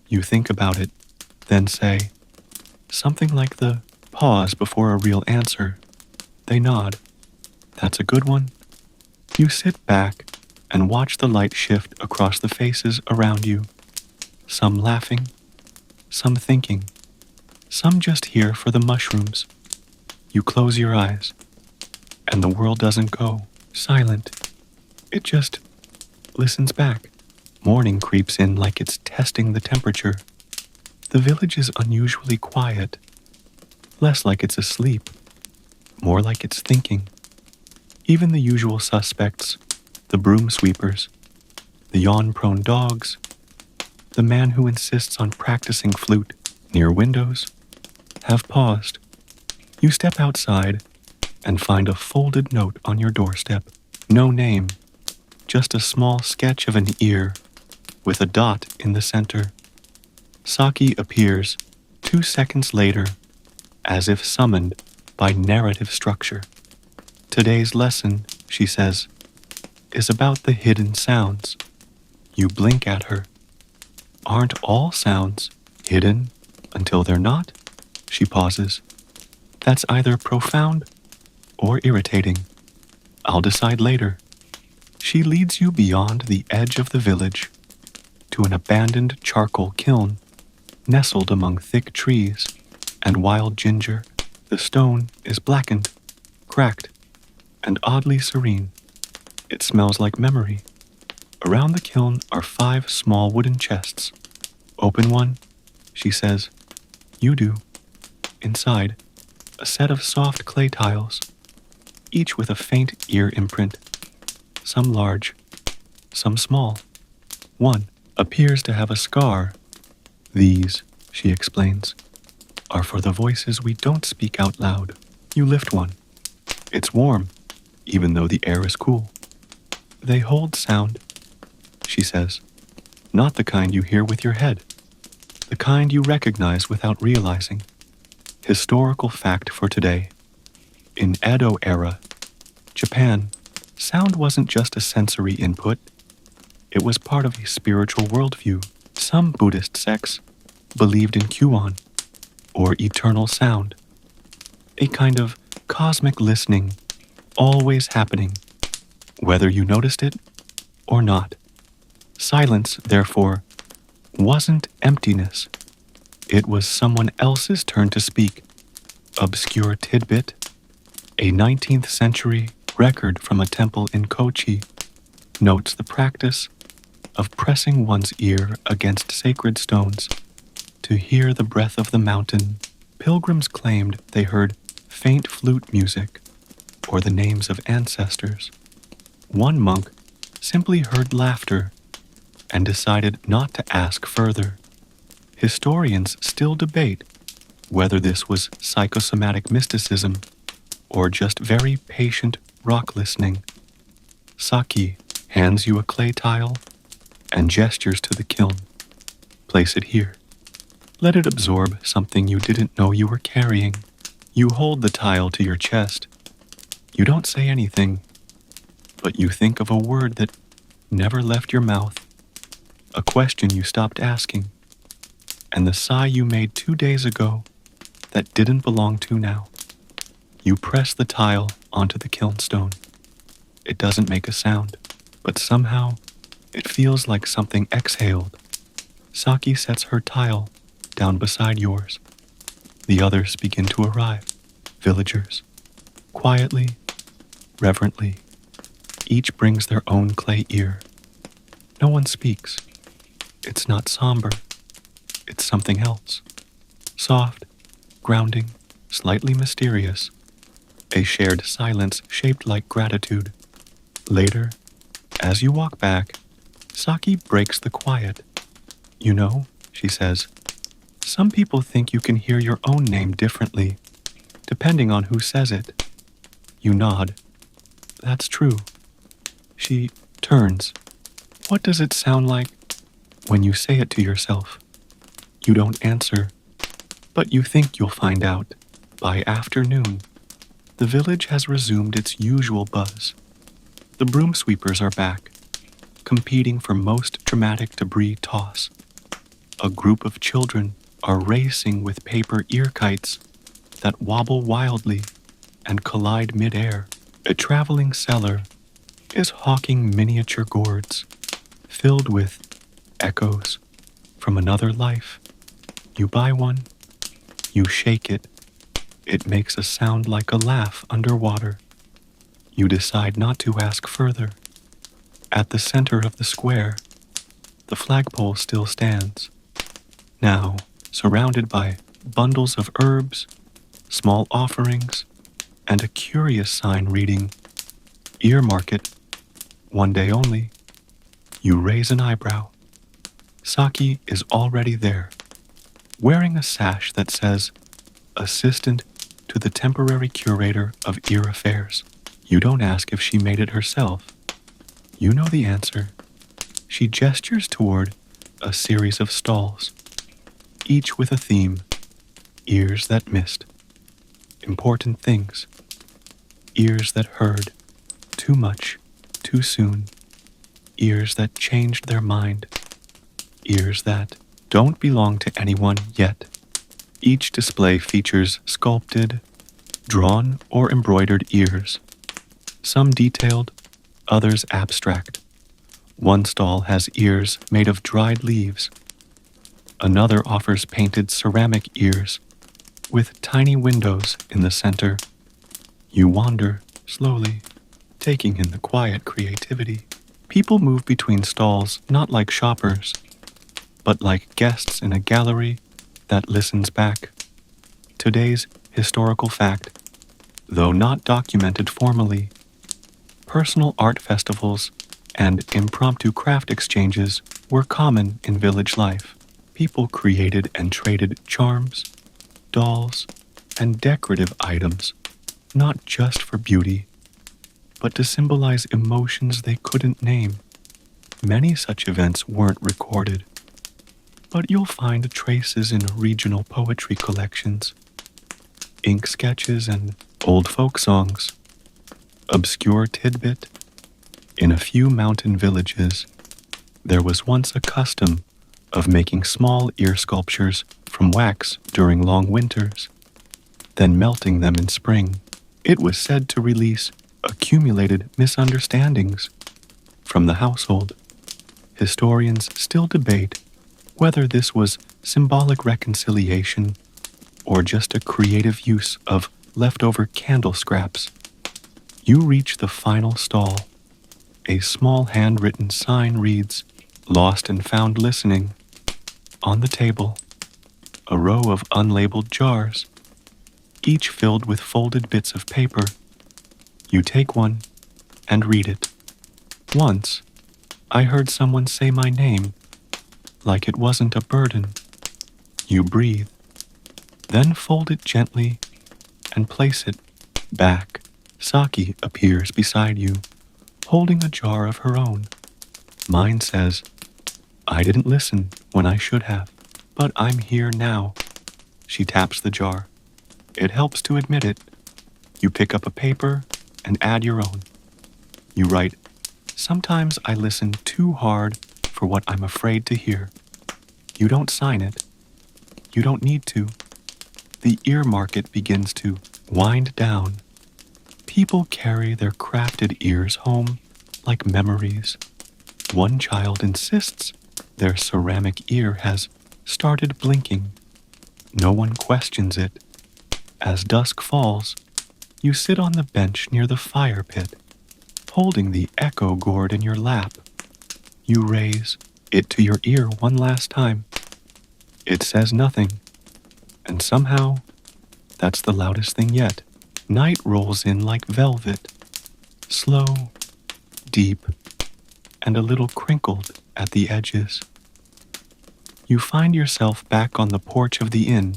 You think about it, then say, something like the pause before a real answer. They nod. That's a good one. You sit back and watch the light shift across the faces around you. Some laughing, some thinking, some just here for the mushrooms. You close your eyes, and the world doesn't go silent. It just listens back. Morning creeps in like it's testing the temperature. The village is unusually quiet, less like it's asleep, more like it's thinking. Even the usual suspects, the broom sweepers, the yawn-prone dogs, the man who insists on practicing flute near windows, have paused. You step outside and find a folded note on your doorstep. No name, just a small sketch of an ear with a dot in the center. Saki appears 2 seconds later, as if summoned by narrative structure. Today's lesson, she says, is about the hidden sounds. You blink at her. Aren't all sounds hidden until they're not? She pauses. That's either profound or irritating. I'll decide later. She leads you beyond the edge of the village to an abandoned charcoal kiln nestled among thick trees and wild ginger. The stone is blackened, cracked, and oddly serene. It smells like memory. Around the kiln are 5 small wooden chests. Open one, she says. You do. Inside, a set of soft clay tiles, each with a faint ear imprint. Some large, some small. One appears to have a scar. These, she explains, are for the voices we don't speak out loud. You lift one. It's warm, even though the air is cool. They hold sound, she says. Not the kind you hear with your head. The kind you recognize without realizing. Historical fact for today. In Edo-Era, Japan, sound wasn't just a sensory input. It was part of a spiritual worldview. Some Buddhist sects believed in Kuon, or eternal sound. A kind of cosmic listening, always happening, whether you noticed it or not. Silence, therefore, wasn't emptiness. It was someone else's turn to speak. Obscure tidbit, a 19th century record from a temple in Kochi notes the practice of pressing one's ear against sacred stones to hear the breath of the mountain. Pilgrims claimed they heard faint flute music or the names of ancestors. One monk simply heard laughter and decided not to ask further. Historians still debate whether this was psychosomatic mysticism or just very patient rock listening. Saki hands you a clay tile and gestures to the kiln. Place it here. Let it absorb something you didn't know you were carrying. You hold the tile to your chest. You don't say anything, but you think of a word that never left your mouth, a question you stopped asking, and the sigh you made 2 days ago that didn't belong to now. You press the tile onto the kiln stone. It doesn't make a sound, but somehow it feels like something exhaled. Saki sets her tile down beside yours. The others begin to arrive. Villagers. Quietly, reverently. Each brings their own clay ear. No one speaks. It's not somber. It's something else. Soft, grounding, slightly mysterious. A shared silence shaped like gratitude. Later, as you walk back, Saki breaks the quiet. You know, she says, some people think you can hear your own name differently, depending on who says it. You nod. That's true. She turns. What does it sound like when you say it to yourself? You don't answer, but you think you'll find out. By afternoon, the village has resumed its usual buzz. The broom sweepers are back, competing for most dramatic debris toss. A group of children are racing with paper ear kites that wobble wildly and collide mid-air. A traveling seller is hawking miniature gourds filled with echoes from another life. You buy one, you shake it. It makes a sound like a laugh underwater. You decide not to ask further. At the center of the square, the flagpole still stands. Now, surrounded by bundles of herbs, small offerings, and a curious sign reading, Ear Market, one day only. You raise an eyebrow. Saki is already there, wearing a sash that says, Assistant to the temporary curator of ear affairs. You don't ask if she made it herself. You know the answer. She gestures toward a series of stalls, each with a theme. Ears that missed. Important things. Ears that heard. Too much. Too soon. Ears that changed their mind. Ears that don't belong to anyone yet. Each display features sculpted, drawn, or embroidered ears. Some detailed, others abstract. One stall has ears made of dried leaves. Another offers painted ceramic ears with tiny windows in the center. You wander slowly, taking in the quiet creativity. People move between stalls not like shoppers, but like guests in a gallery that listens back. Today's historical fact, though not documented formally, personal art festivals and impromptu craft exchanges were common in village life. People created and traded charms, dolls, and decorative items, not just for beauty, but to symbolize emotions they couldn't name. Many such events weren't recorded, but you'll find traces in regional poetry collections, ink sketches, and old folk songs. Obscure tidbit: in a few mountain villages, there was once a custom of making small ear sculptures from wax during long winters, then melting them in spring. It was said to release accumulated misunderstandings from the household. Historians still debate whether this was symbolic reconciliation or just a creative use of leftover candle scraps. You reach the final stall. A small handwritten sign reads, Lost and Found Listening. On the table, a row of unlabeled jars, each filled with folded bits of paper. You take one and read it. Once, I heard someone say my name, like it wasn't a burden. You breathe, then fold it gently and place it back. Saki appears beside you, holding a jar of her own. Mine says, I didn't listen when I should have, but I'm here now. She taps the jar. It helps to admit it. You pick up a paper and add your own. You write, Sometimes I listen too hard for what I'm afraid to hear. You don't sign it. You don't need to. The ear market begins to wind down. People carry their crafted ears home like memories. One child insists their ceramic ear has started blinking. No one questions it. As dusk falls, you sit on the bench near the fire pit, holding the echo gourd in your lap. You raise it to your ear one last time. It says nothing, and somehow, that's the loudest thing yet. Night rolls in like velvet, slow, deep, and a little crinkled at the edges. You find yourself back on the porch of the inn,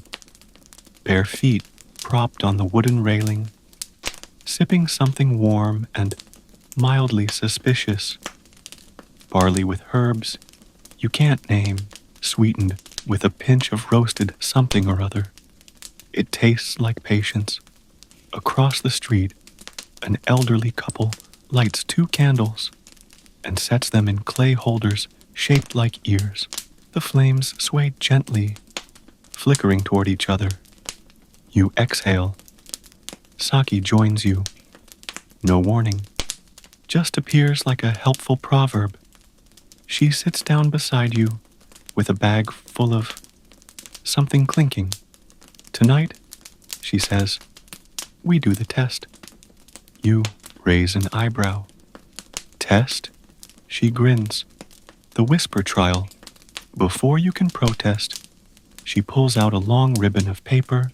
bare feet propped on the wooden railing, sipping something warm and mildly suspicious. Barley with herbs you can't name, sweetened with a pinch of roasted something or other. It tastes like patience. Across the street, an elderly couple lights 2 candles and sets them in clay holders shaped like ears. The flames sway gently, flickering toward each other. You exhale. Saki joins you. No warning. Just appears like a helpful proverb. She sits down beside you with a bag full of something clinking. Tonight, she says, we do the test. You raise an eyebrow. Test? She grins. The whisper trial. Before you can protest, she pulls out a long ribbon of paper,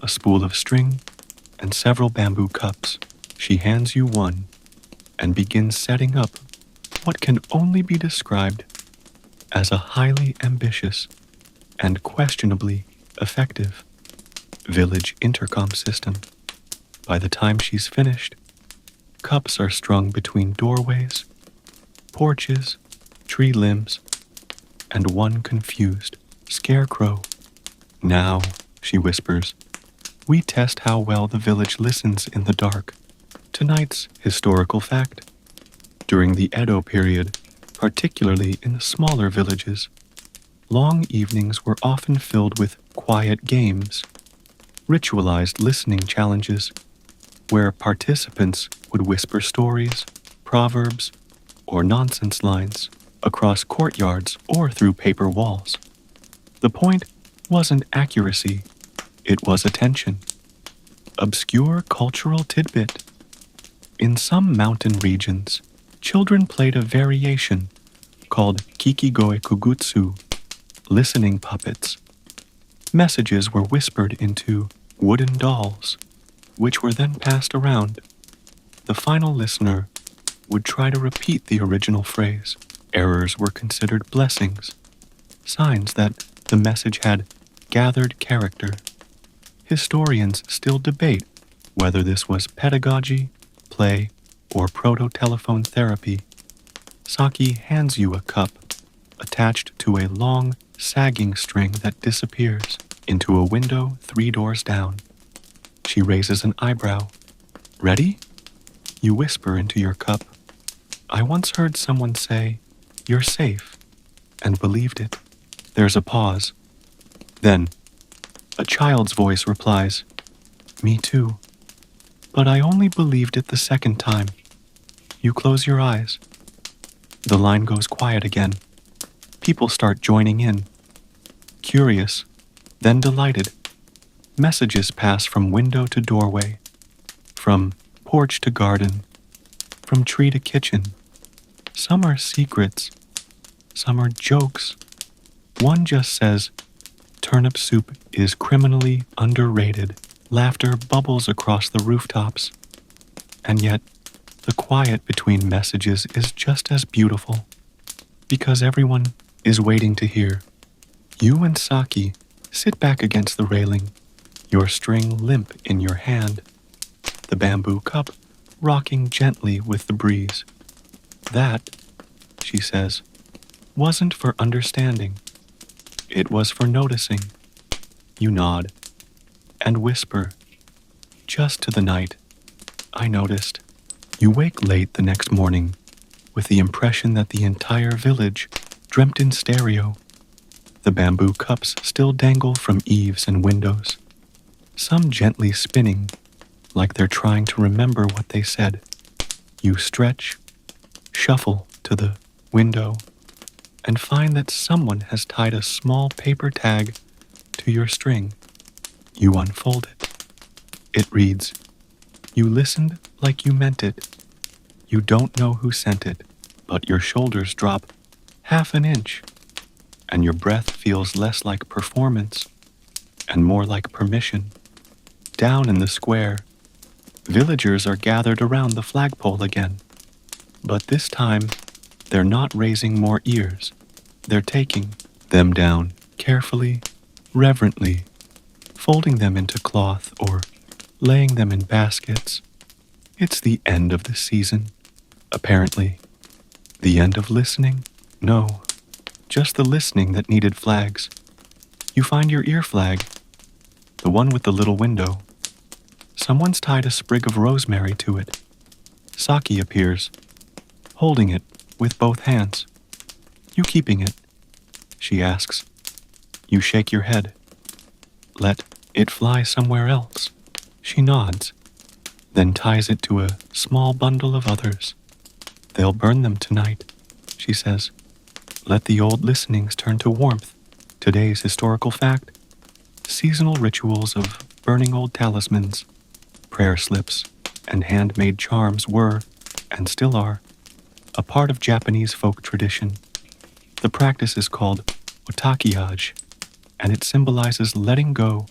a spool of string, and several bamboo cups. She hands you one and begins setting up what can only be described as a highly ambitious and questionably effective village intercom system. By the time she's finished, cups are strung between doorways, porches, tree limbs, and one confused scarecrow. Now, she whispers, we test how well the village listens in the dark. Tonight's historical fact. During the Edo period, particularly in the smaller villages, long evenings were often filled with quiet games, ritualized listening challenges, where participants would whisper stories, proverbs, or nonsense lines across courtyards or through paper walls. The point wasn't accuracy, it was attention. Obscure cultural tidbit. In some mountain regions, children played a variation called kikigoe kugutsu, listening puppets. Messages were whispered into wooden dolls, which were then passed around. The final listener would try to repeat the original phrase. Errors were considered blessings, signs that the message had gathered character. Historians still debate whether this was pedagogy, play, or proto-telephone therapy. Saki hands you a cup attached to a long, sagging string that disappears into a window 3 doors down. She raises an eyebrow. Ready? You whisper into your cup. I once heard someone say, you're safe, and believed it. There's a pause. Then, a child's voice replies, me too. But I only believed it the second time. You close your eyes. The line goes quiet again. People start joining in. Curious, then delighted. Messages pass from window to doorway, from porch to garden, from tree to kitchen. Some are secrets, some are jokes. One just says, turnip soup is criminally underrated. Laughter bubbles across the rooftops. And yet, the quiet between messages is just as beautiful, because everyone is waiting to hear. You and Saki sit back against the railing, your string limp in your hand, the bamboo cup rocking gently with the breeze. That, she says, wasn't for understanding. It was for noticing. You nod and whisper, just to the night. I noticed. You wake late the next morning with the impression that the entire village dreamt in stereo. The bamboo cups still dangle from eaves and windows, some gently spinning like they're trying to remember what they said. You stretch, shuffle to the window, and find that someone has tied a small paper tag to to your string. You unfold it. It reads, "You listened like you meant it. You don't know who sent it, but your shoulders drop half an inch, and your breath feels less like performance and more like permission." Down in the square, villagers are gathered around the flagpole again. But this time, they're not raising more ears. They're taking them down carefully, reverently, folding them into cloth or laying them in baskets. It's the end of the season, apparently. The end of listening? No, just the listening that needed flags. You find your ear flag, the one with the little window. Someone's tied a sprig of rosemary to it. Saki appears, holding it with both hands. "You keeping it?" she asks. You shake your head. "Let it fly somewhere else." She nods, then ties it to a small bundle of others. "They'll burn them tonight," she says. "Let the old listenings turn to warmth." Today's historical fact: seasonal rituals of burning old talismans, prayer slips, and handmade charms were, and still are, a part of Japanese folk tradition. The practice is called otakiage, and it symbolizes letting go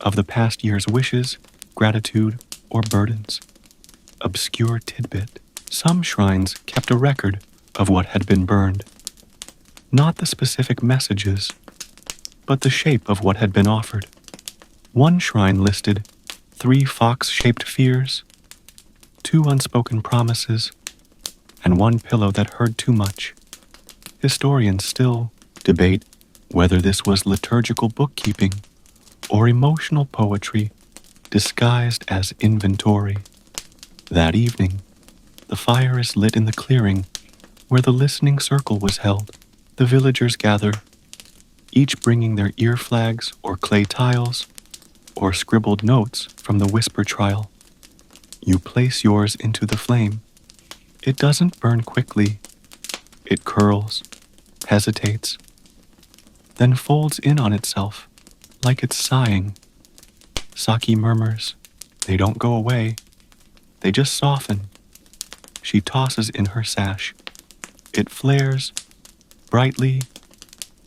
of the past year's wishes, gratitude, or burdens. Obscure tidbit: some shrines kept a record of what had been burned. Not the specific messages, but the shape of what had been offered. One shrine listed 3 fox-shaped fears, 2 unspoken promises, and 1 pillow that heard too much. Historians still debate whether this was liturgical bookkeeping or emotional poetry disguised as inventory. That evening, the fire is lit in the clearing where the listening circle was held. The villagers gather, each bringing their ear flags or clay tiles or scribbled notes from the whisper trial. You place yours into the flame. It doesn't burn quickly. It curls, hesitates, then folds in on itself like it's sighing. Saki murmurs, "They don't go away. They just soften." She tosses in her sash. It flares brightly,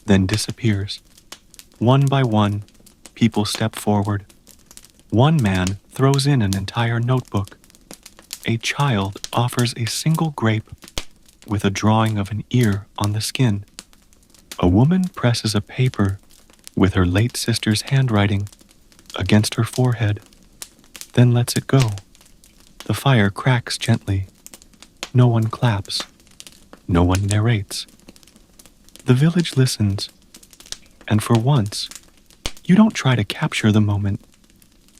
then disappears. One by one, people step forward. One man throws in an entire notebook. A child offers a single grape with a drawing of an ear on the skin. A woman presses a paper with her late sister's handwriting against her forehead, then lets it go. The fire cracks gently. No one claps. No one narrates. The village listens, and for once, you don't try to capture the moment.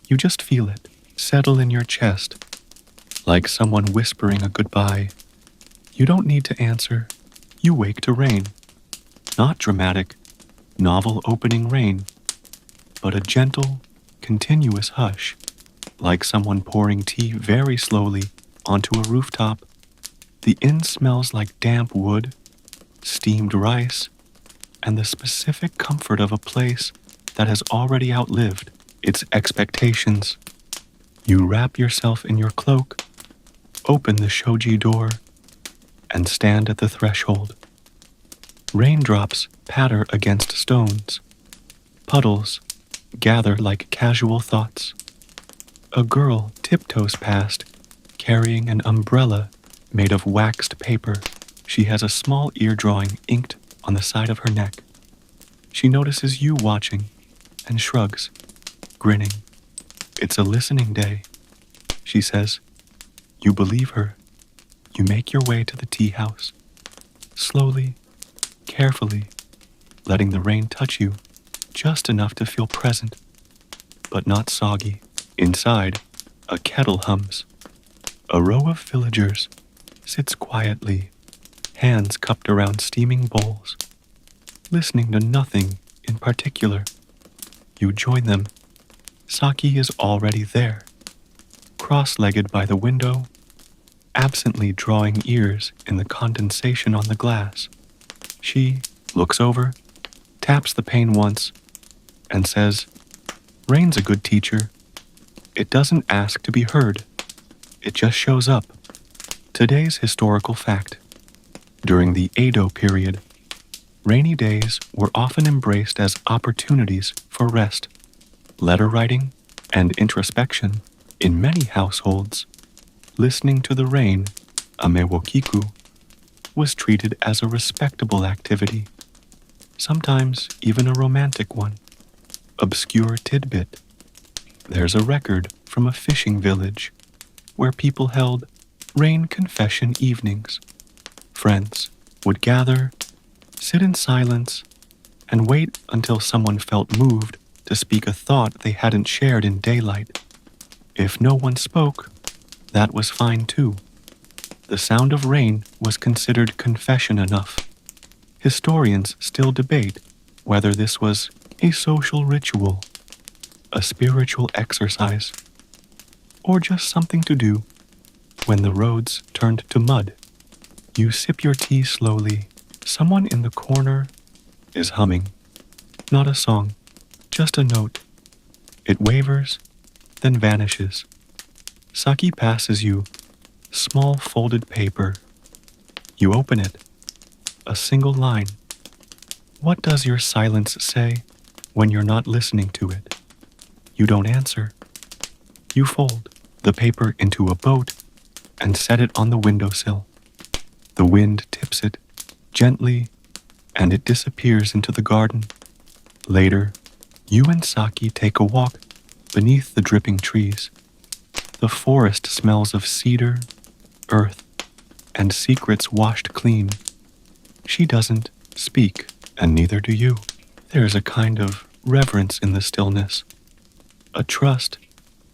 You just feel it settle in your chest, like someone whispering a goodbye. You don't need to answer. You wake to rain. Not dramatic, novel opening rain, but a gentle, continuous hush, like someone pouring tea very slowly onto a rooftop. The inn smells like damp wood, steamed rice, and the specific comfort of a place that has already outlived its expectations. You wrap yourself in your cloak, open the shoji door, and stand at the threshold. Raindrops patter against stones. Puddles gather like casual thoughts. A girl tiptoes past, carrying an umbrella made of waxed paper. She has a small ear drawing inked on the side of her neck. She notices you watching and shrugs, grinning. "It's a listening day," she says. You believe her. You make your way to the tea house, slowly, carefully, letting the rain touch you just enough to feel present, but not soggy. Inside, a kettle hums. A row of villagers sits quietly, hands cupped around steaming bowls, listening to nothing in particular. You join them. Saki is already there, cross-legged by the window, absently drawing ears in the condensation on the glass. She looks over, taps the pane once, and says, "Rain's a good teacher. It doesn't ask to be heard. It just shows up." Today's historical fact. During the Edo period, rainy days were often embraced as opportunities for rest, letter writing, and introspection. In many households, listening to the rain, amewokiku, was treated as a respectable activity, sometimes even a romantic one. Obscure tidbit. There's a record from a fishing village where people held rain confession evenings. Friends would gather, sit in silence, and wait until someone felt moved to speak a thought they hadn't shared in daylight. If no one spoke, that was fine too. The sound of rain was considered confession enough. Historians still debate whether this was a social ritual, a spiritual exercise, or just something to do when the roads turned to mud. You sip your tea slowly. Someone in the corner is humming. Not a song, just a note. It wavers, then vanishes. Saki passes you small folded paper. You open it. A single line. What does your silence say when you're not listening to it? You don't answer. You fold the paper into a boat and set it on the windowsill. The wind tips it gently, and it disappears into the garden. Later, you and Saki take a walk beneath the dripping trees. The forest smells of cedar, earth, and secrets washed clean. She doesn't speak, and neither do you. There's a kind of reverence in the stillness, a trust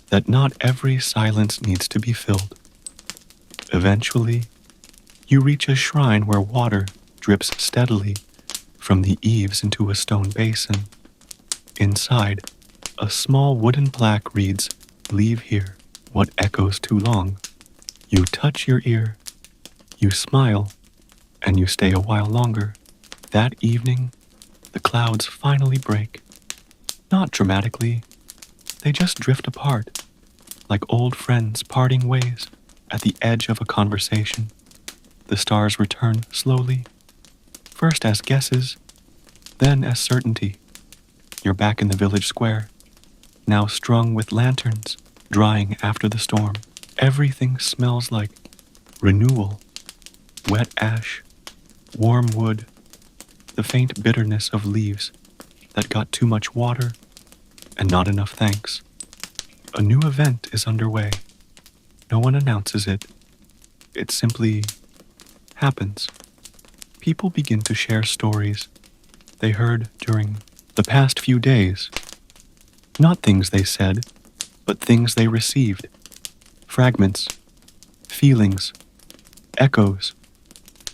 that not every silence needs to be filled. Eventually, you reach a shrine where water drips steadily from the eaves into a stone basin. Inside, a small wooden plaque reads, "Leave here what echoes too long." You touch your ear, you smile, and you stay a while longer. That evening, the clouds finally break. Not dramatically, they just drift apart, like old friends parting ways at the edge of a conversation. The stars return slowly, first as guesses, then as certainty. You're back in the village square, now strung with lanterns, drying after the storm. Everything smells like renewal, wet ash, warm wood, the faint bitterness of leaves that got too much water and not enough thanks. A new event is underway. No one announces it. It simply happens. People begin to share stories they heard during the past few days. Not things they said, but things they received. Fragments, feelings, echoes.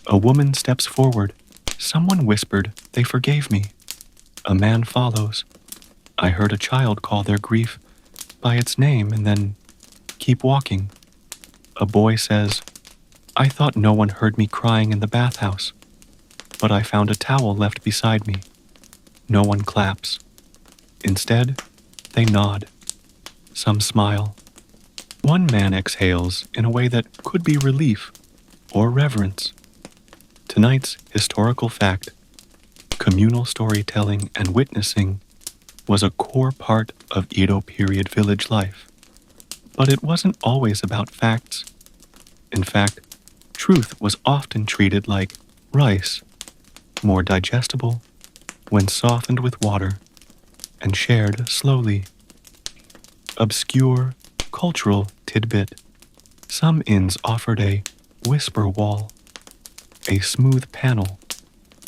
A woman steps forward. Someone whispered, "They forgave me." A man follows. "I heard a child call their grief by its name and then keep walking." A boy says, "I thought no one heard me crying in the bathhouse, but I found a towel left beside me." No one claps. Instead, they nod. Some smile. One man exhales in a way that could be relief or reverence. Tonight's historical fact, communal storytelling and witnessing, was a core part of Edo period village life. But it wasn't always about facts. In fact, truth was often treated like rice, more digestible when softened with water and shared slowly. Obscure cultural tidbit. Some inns offered a whisper wall, a smooth panel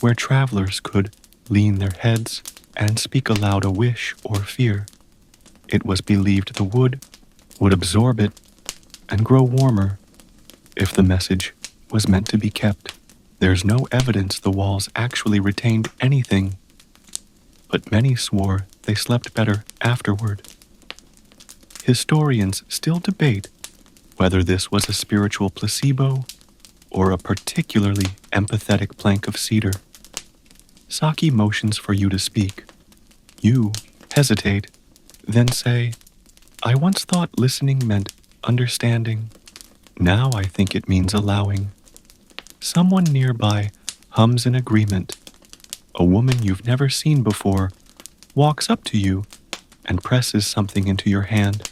where travelers could lean their heads and speak aloud a wish or fear. It was believed the wood would absorb it and grow warmer if the message was meant to be kept. There's no evidence the walls actually retained anything, but many swore they slept better afterward. Historians still debate whether this was a spiritual placebo or a particularly empathetic plank of cedar. Saki motions for you to speak. You hesitate, then say, "I once thought listening meant understanding. Now I think it means allowing." Someone nearby hums in agreement. A woman you've never seen before walks up to you and presses something into your hand.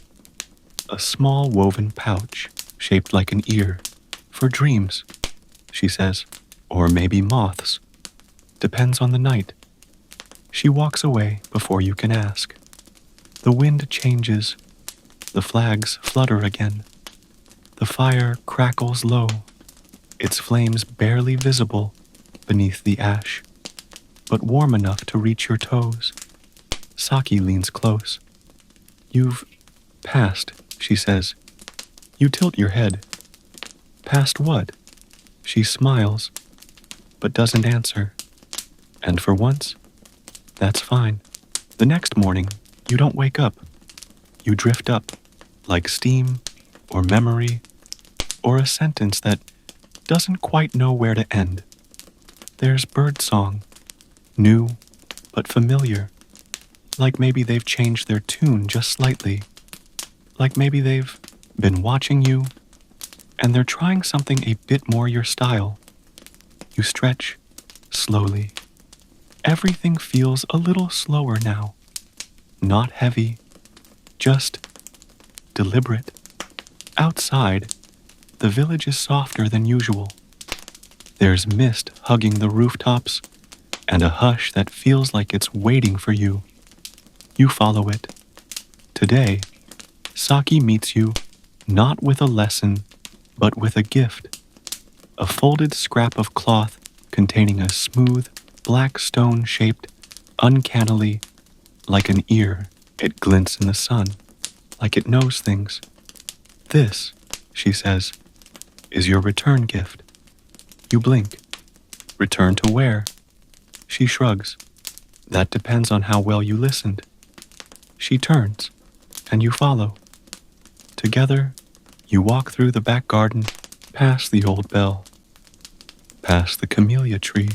A small woven pouch shaped like an ear. "For dreams," she says, "or maybe moths. Depends on the night." She walks away before you can ask. The wind changes. The flags flutter again. The fire crackles low, its flames barely visible beneath the ash, but warm enough to reach your toes. Saki leans close. "You've passed," she says. You tilt your head. "Past what?" She smiles, but doesn't answer. And for once, that's fine. The next morning, you don't wake up. You drift up, like steam, or memory, or a sentence that doesn't quite know where to end. There's birdsong, new but familiar, like maybe they've changed their tune just slightly, like maybe they've been watching you, and they're trying something a bit more your style. You stretch, slowly. Everything feels a little slower now. Not heavy, just deliberate. Outside, the village is softer than usual. There's mist hugging the rooftops, and a hush that feels like it's waiting for you. You follow it. Today, Saki meets you not with a lesson, but with a gift. A folded scrap of cloth containing a smooth, black stone shaped, uncannily, like an ear. It glints in the sun, like it knows things. "This," she says, "is your return gift." You blink. "Return to where?" She shrugs. "That depends on how well you listened." She turns, and you follow. Together, you walk through the back garden, past the old bell, past the camellia tree,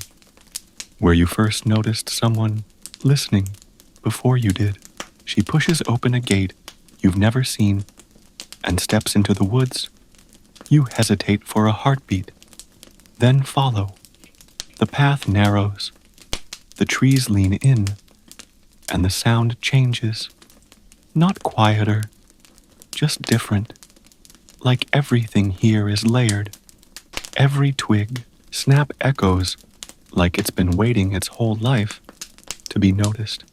where you first noticed someone listening before you did. She pushes open a gate you've never seen and steps into the woods. You hesitate for a heartbeat, then follow. The path narrows, the trees lean in, and the sound changes. Not quieter, just different. Like everything here is layered. Every twig, snap echoes like it's been waiting its whole life to be noticed.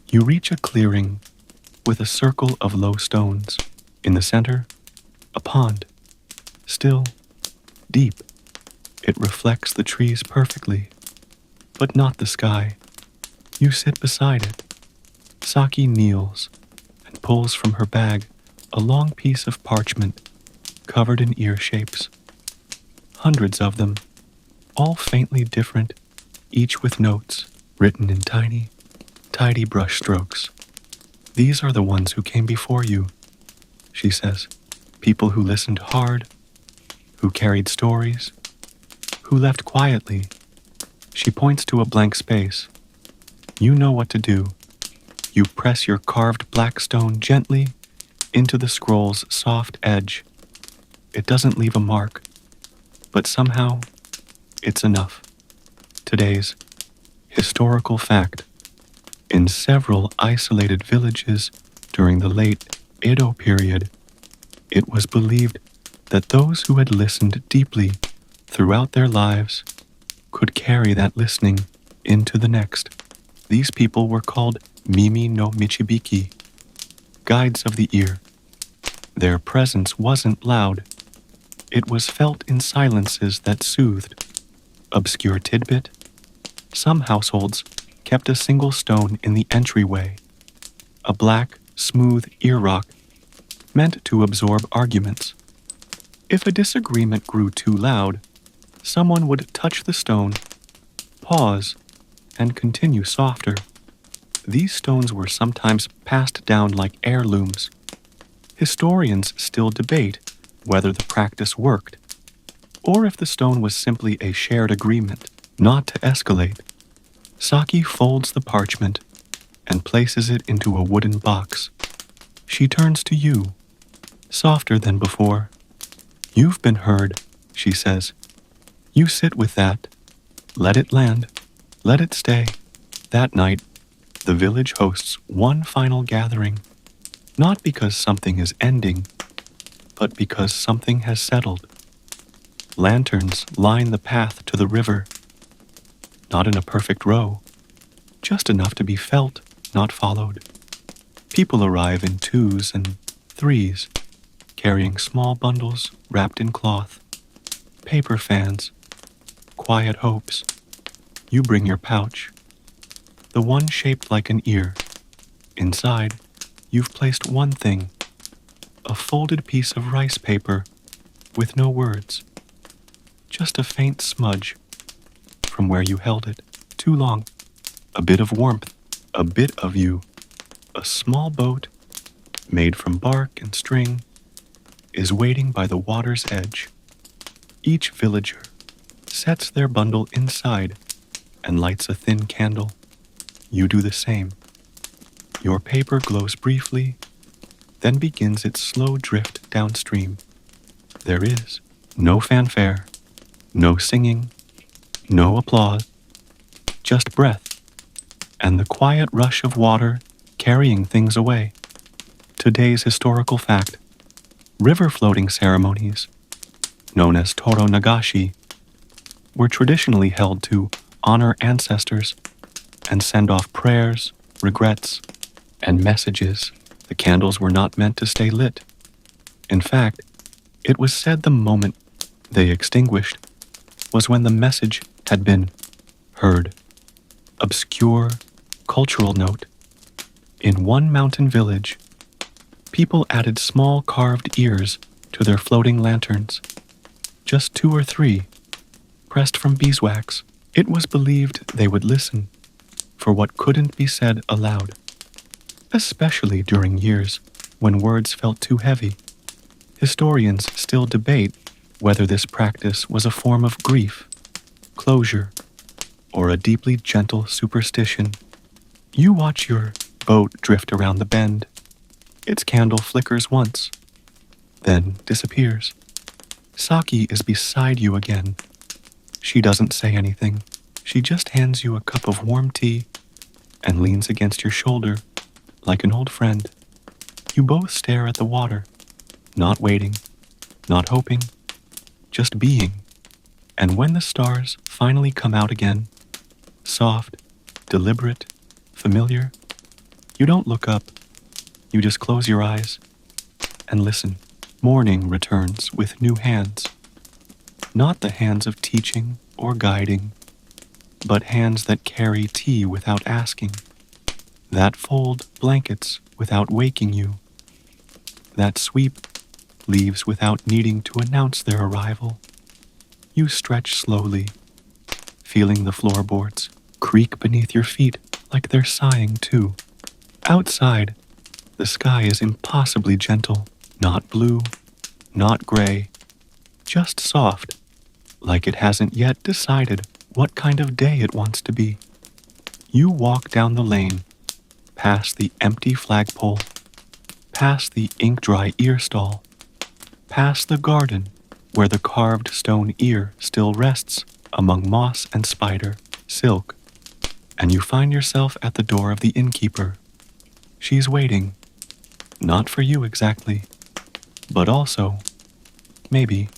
You reach a clearing with a circle of low stones. In the center, a pond. Still, deep. It reflects the trees perfectly, but not the sky. You sit beside it. Saki kneels and pulls from her bag a long piece of parchment covered in ear shapes. Hundreds of them, all faintly different, each with notes written in tiny, tidy brush strokes. "These are the ones who came before you," she says. "People who listened hard, who carried stories, who left quietly." She points to a blank space. You know what to do. You press your carved black stone gently into the scroll's soft edge. It doesn't leave a mark, but somehow it's enough. Today's historical fact. In several isolated villages during the late Edo period, it was believed that those who had listened deeply throughout their lives could carry that listening into the next. These people were called Mimi no Michibiki, guides of the ear. Their presence wasn't loud. It was felt in silences that soothed. Obscure tidbit. Some households kept a single stone in the entryway, a black, smooth ear rock meant to absorb arguments. If a disagreement grew too loud, someone would touch the stone, pause, and continue softer. These stones were sometimes passed down like heirlooms. Historians still debate whether the practice worked, or if the stone was simply a shared agreement not to escalate. Saki folds the parchment, and places it into a wooden box. She turns to you, softer than before. You've been heard, she says. You sit with that. Let it land. Let it stay. That night, the village hosts one final gathering, not because something is ending, but because something has settled. Lanterns line the path to the river, not in a perfect row, just enough to be felt, not followed. People arrive in twos and threes, carrying small bundles wrapped in cloth, paper fans, quiet hopes. You bring your pouch, the one shaped like an ear. Inside, you've placed one thing, a folded piece of rice paper with no words, just a faint smudge from where you held it too long. A bit of warmth, a bit of you. A small boat, made from bark and string, is waiting by the water's edge. Each villager sets their bundle inside and lights a thin candle. You do the same. Your paper glows briefly, then begins its slow drift downstream. There is no fanfare, no singing, no applause, just breath and the quiet rush of water carrying things away. Today's historical fact: river floating ceremonies, known as Toro Nagashi, were traditionally held to honor ancestors and send off prayers, regrets, and messages. The candles were not meant to stay lit. In fact, it was said the moment they extinguished was when the message had been heard. Obscure cultural note: in one mountain village, people added small carved ears to their floating lanterns, just 2 or 3, pressed from beeswax. It was believed they would listen for what couldn't be said aloud, especially during years when words felt too heavy. Historians still debate whether this practice was a form of grief, closure, or a deeply gentle superstition. You watch your boat drift around the bend. Its candle flickers once, then disappears. Saki is beside you again. She doesn't say anything. She just hands you a cup of warm tea and leans against your shoulder like an old friend. You both stare at the water, not waiting, not hoping, just being. And when the stars finally come out again, soft, deliberate, familiar, you don't look up. You just close your eyes and listen. Morning returns with new hands. Not the hands of teaching or guiding, but hands that carry tea without asking, that fold blankets without waking you, that sweep leaves without needing to announce their arrival. You stretch slowly, feeling the floorboards creak beneath your feet like they're sighing too. Outside, the sky is impossibly gentle, not blue, not gray, just soft, like it hasn't yet decided what kind of day it wants to be. You walk down the lane, past the empty flagpole, past the ink-dry ear stall, past the garden where the carved stone ear still rests among moss and spider, silk, and you find yourself at the door of the innkeeper. She's waiting, not for you exactly, but also, maybe,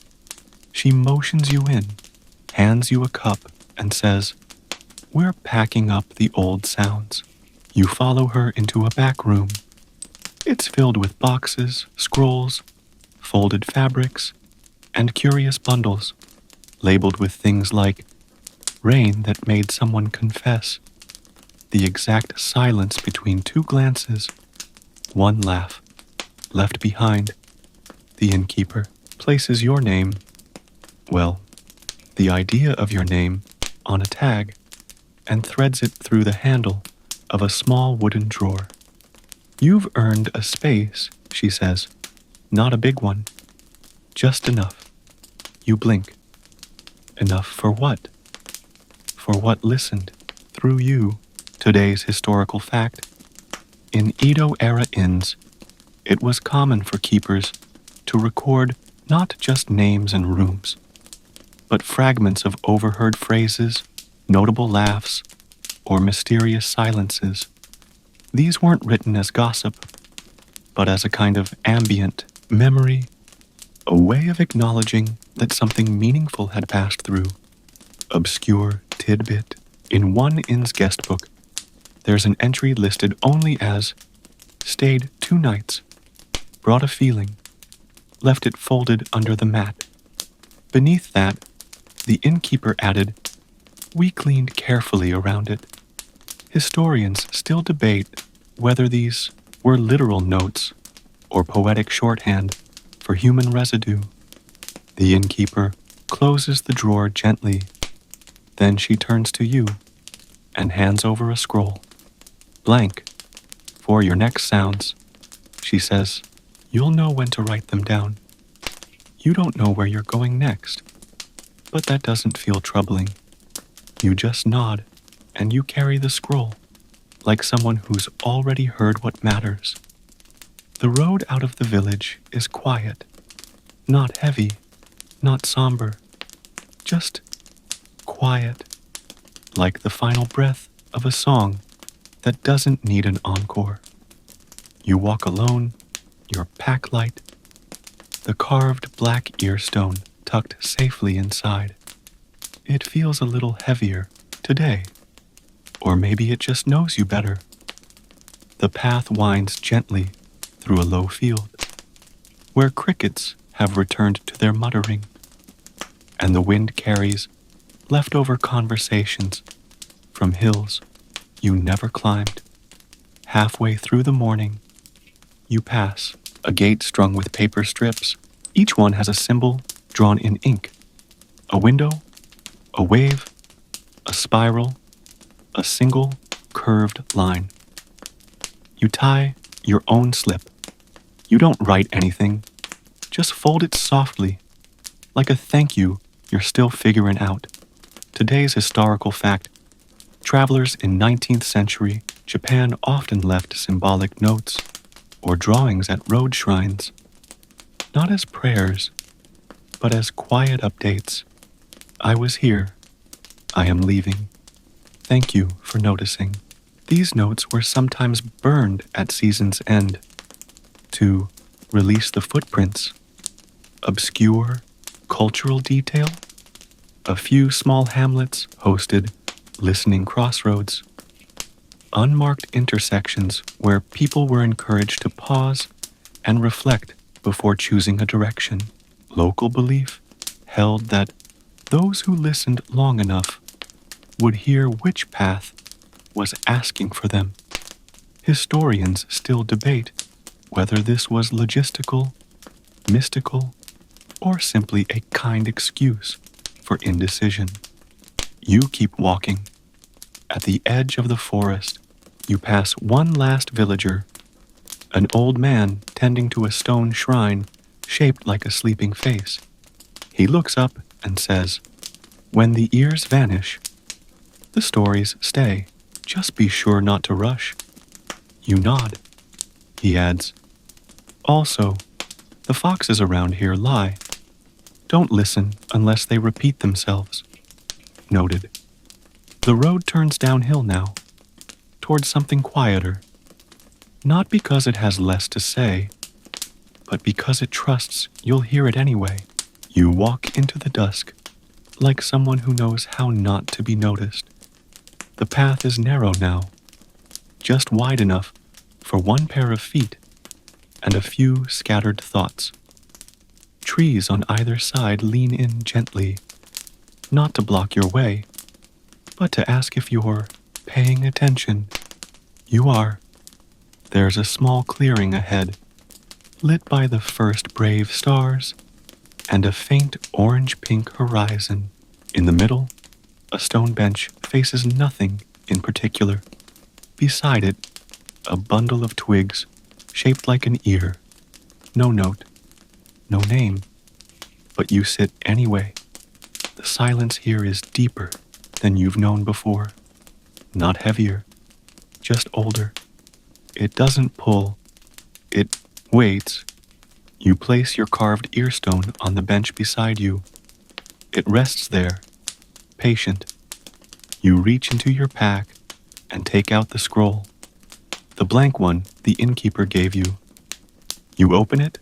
she motions you in, hands you a cup, and says, "We're packing up the old sounds." You follow her into a back room. It's filled with boxes, scrolls, folded fabrics, and curious bundles, labeled with things like rain that made someone confess, the exact silence between 2 glances, 1 laugh, left behind. The innkeeper places your name, well, the idea of your name, on a tag and threads it through the handle of a small wooden drawer. "You've earned a space," she says, "not a big one, just enough." You blink. Enough for what? For what listened through you. Today's historical fact: In Edo-Era inns, it was common for keepers to record not just names and rooms, but fragments of overheard phrases, notable laughs, or mysterious silences. These weren't written as gossip, but as a kind of ambient memory, a way of acknowledging that something meaningful had passed through. Obscure tidbit. In one inn's guest book, there's an entry listed only as stayed 2 nights, brought a feeling, left it folded under the mat. Beneath that, the innkeeper added, we cleaned carefully around it. Historians still debate whether these were literal notes or poetic shorthand for human residue. The innkeeper closes the drawer gently. Then she turns to you and hands over a scroll. Blank. For your next sounds, she says, you'll know when to write them down. You don't know where you're going next, but that doesn't feel troubling. You just nod and you carry the scroll, like someone who's already heard what matters. The road out of the village is quiet, not heavy, not somber, just quiet, like the final breath of a song that doesn't need an encore. You walk alone, your pack light, the carved black earstone tucked safely inside. It feels a little heavier today, or maybe it just knows you better. The path winds gently through a low field, where crickets have returned to their muttering, and the wind carries leftover conversations from hills you never climbed. Halfway through the morning, you pass a gate strung with paper strips. Each one has a symbol drawn in ink. A window, a wave, a spiral, a single curved line. You tie your own slip. You don't write anything. Just fold it softly, like a thank you you're still figuring out. Today's historical fact. Travelers in 19th century Japan often left symbolic notes or drawings at road shrines, not as prayers, but as quiet updates. I was here. I am leaving. Thank you for noticing. These notes were sometimes burned at season's end to release the footprints. Obscure cultural detail? A few small hamlets hosted listening crossroads, unmarked intersections where people were encouraged to pause and reflect before choosing a direction. Local belief held that those who listened long enough would hear which path was asking for them. Historians still debate whether this was logistical, mystical, or simply a kind excuse for indecision. You keep walking. At the edge of the forest, you pass one last villager, an old man tending to a stone shrine shaped like a sleeping face. He looks up and says, when the ears vanish, the stories stay. Just be sure not to rush. You nod. He adds, also, the foxes around here lie. Don't listen unless they repeat themselves. Noted. The road turns downhill now, towards something quieter. Not because it has less to say, but because it trusts you'll hear it anyway. You walk into the dusk, like someone who knows how not to be noticed. The path is narrow now, just wide enough for one pair of feet and a few scattered thoughts. Trees on either side lean in gently, not to block your way, but to ask if you're paying attention. You are. There's a small clearing ahead, lit by the first brave stars and a faint orange-pink horizon. In the middle, a stone bench faces nothing in particular. Beside it, a bundle of twigs shaped like an ear. No note, no name, but you sit anyway. The silence here is deeper than you've known before. Not heavier, just older. It doesn't pull, it waits. You place your carved earstone on the bench beside you. It rests there, patient. You reach into your pack and take out the scroll, the blank one the innkeeper gave you. You open it,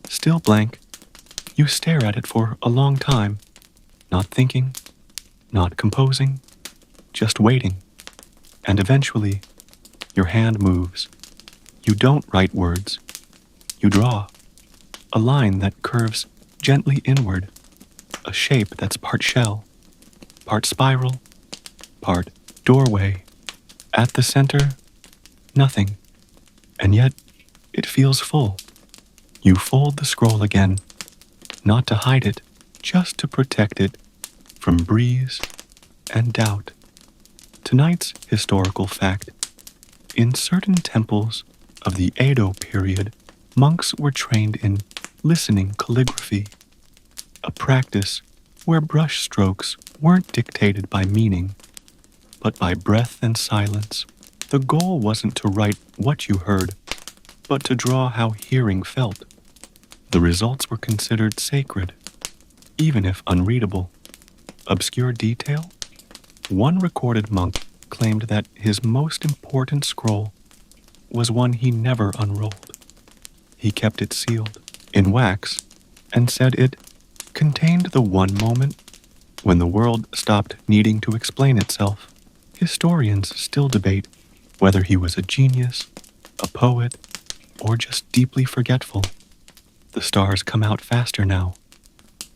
still blank. You stare at it for a long time, not thinking, not composing, just waiting. And eventually, your hand moves. You don't write words. You draw a line that curves gently inward, a shape that's part shell, part spiral, part doorway. At the center, nothing. And yet, it feels full. You fold the scroll again, not to hide it, just to protect it from breeze and doubt. Tonight's historical fact. In certain temples of the Edo period, monks were trained in listening calligraphy, a practice where brush strokes weren't dictated by meaning, but by breath and silence. The goal wasn't to write what you heard, but to draw how hearing felt. The results were considered sacred, even if unreadable. Obscure detail? One recorded monk claimed that his most important scroll was one he never unrolled. He kept it sealed in wax and said it contained the one moment when the world stopped needing to explain itself. Historians still debate whether he was a genius, a poet, or just deeply forgetful. The stars come out faster now.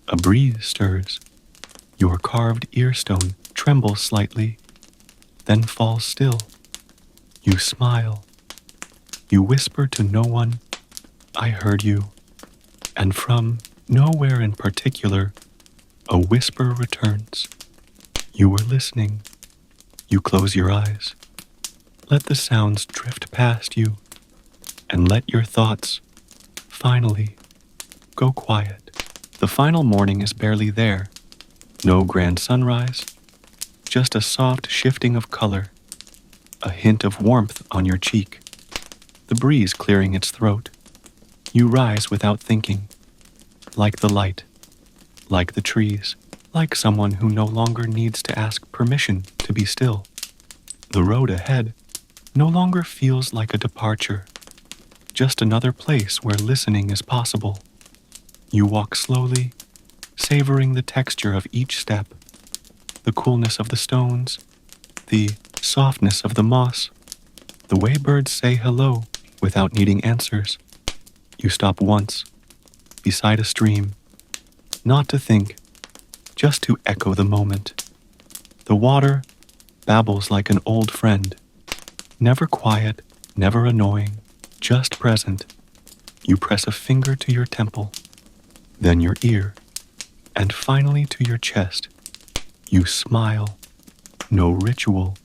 A breeze stirs. Your carved earstone trembles slightly, then falls still. You smile. You whisper to no one, "I heard you." And from nowhere in particular, a whisper returns. You were listening. You close your eyes. Let the sounds drift past you, and let your thoughts, finally, go quiet. The final morning is barely there. No grand sunrise, just a soft shifting of color, a hint of warmth on your cheek, the breeze clearing its throat. You rise without thinking, like the light, like the trees, like someone who no longer needs to ask permission to be still. The road ahead no longer feels like a departure, just another place where listening is possible. You walk slowly, savoring the texture of each step, the coolness of the stones, the softness of the moss, the way birds say hello without needing answers. You stop once, beside a stream, not to think, just to echo the moment. The water babbles like an old friend, never quiet, never annoying, just present. You press a finger to your temple, then your ear, and finally to your chest. You smile. No ritual,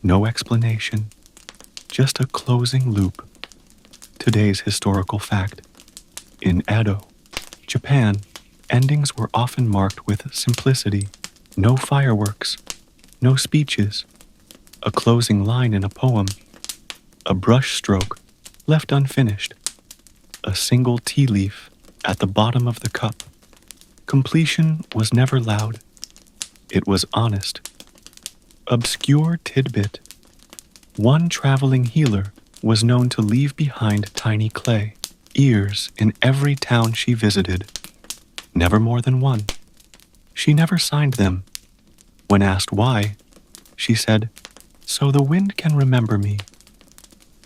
no explanation, just a closing loop. Today's historical fact. In Edo, Japan, endings were often marked with simplicity. No fireworks, no speeches, a closing line in a poem, a brush stroke left unfinished, a single tea leaf at the bottom of the cup. Completion was never loud. It was honest. Obscure tidbit. One traveling healer was known to leave behind tiny clay ears in every town she visited. Never more than one. She never signed them. When asked why, she said, "So the wind can remember me."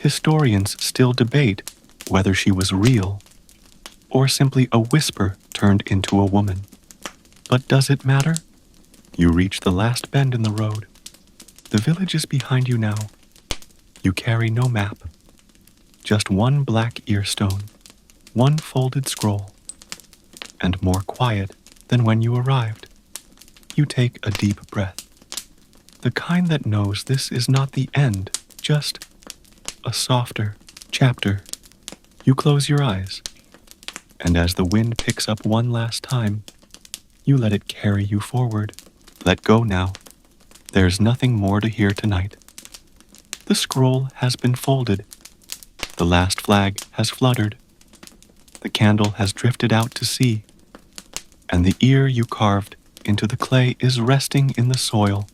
Historians still debate whether she was real or simply a whisper turned into a woman. But does it matter? You reach the last bend in the road. The village is behind you now. You carry no map, just one black earstone, one folded scroll, and more quiet than when you arrived. You take a deep breath, the kind that knows this is not the end, just a softer chapter. You close your eyes, and as the wind picks up one last time, you let it carry you forward. Let go now. There's nothing more to hear tonight. The scroll has been folded. The last flag has fluttered, the candle has drifted out to sea, and the ear you carved into the clay is resting in the soil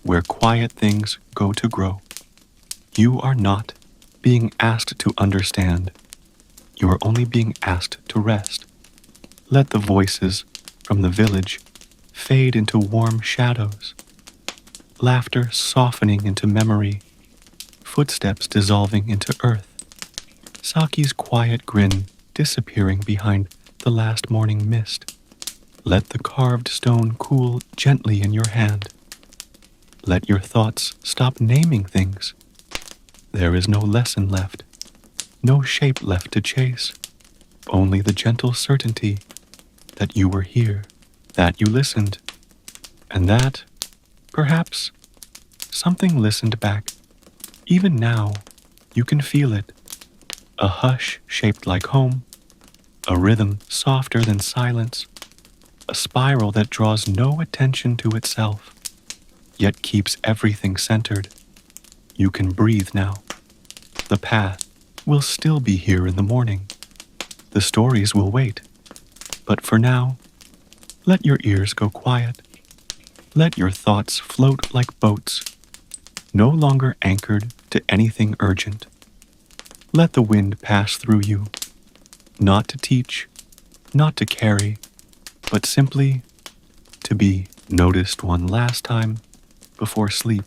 where quiet things go to grow. You are not being asked to understand. You are only being asked to rest. Let the voices from the village fade into warm shadows, laughter softening into memory, footsteps dissolving into earth, Saki's quiet grin disappearing behind the last morning mist. Let the carved stone cool gently in your hand. Let your thoughts stop naming things. There is no lesson left, no shape left to chase, only the gentle certainty that you were here, that you listened, and that, perhaps, something listened back. Even now, you can feel it. A hush shaped like home, a rhythm softer than silence, a spiral that draws no attention to itself, yet keeps everything centered. You can breathe now. The path will still be here in the morning. The stories will wait. But for now, let your ears go quiet. Let your thoughts float like boats, no longer anchored to anything urgent. Let the wind pass through you, not to teach, not to carry, but simply to be noticed one last time before sleep.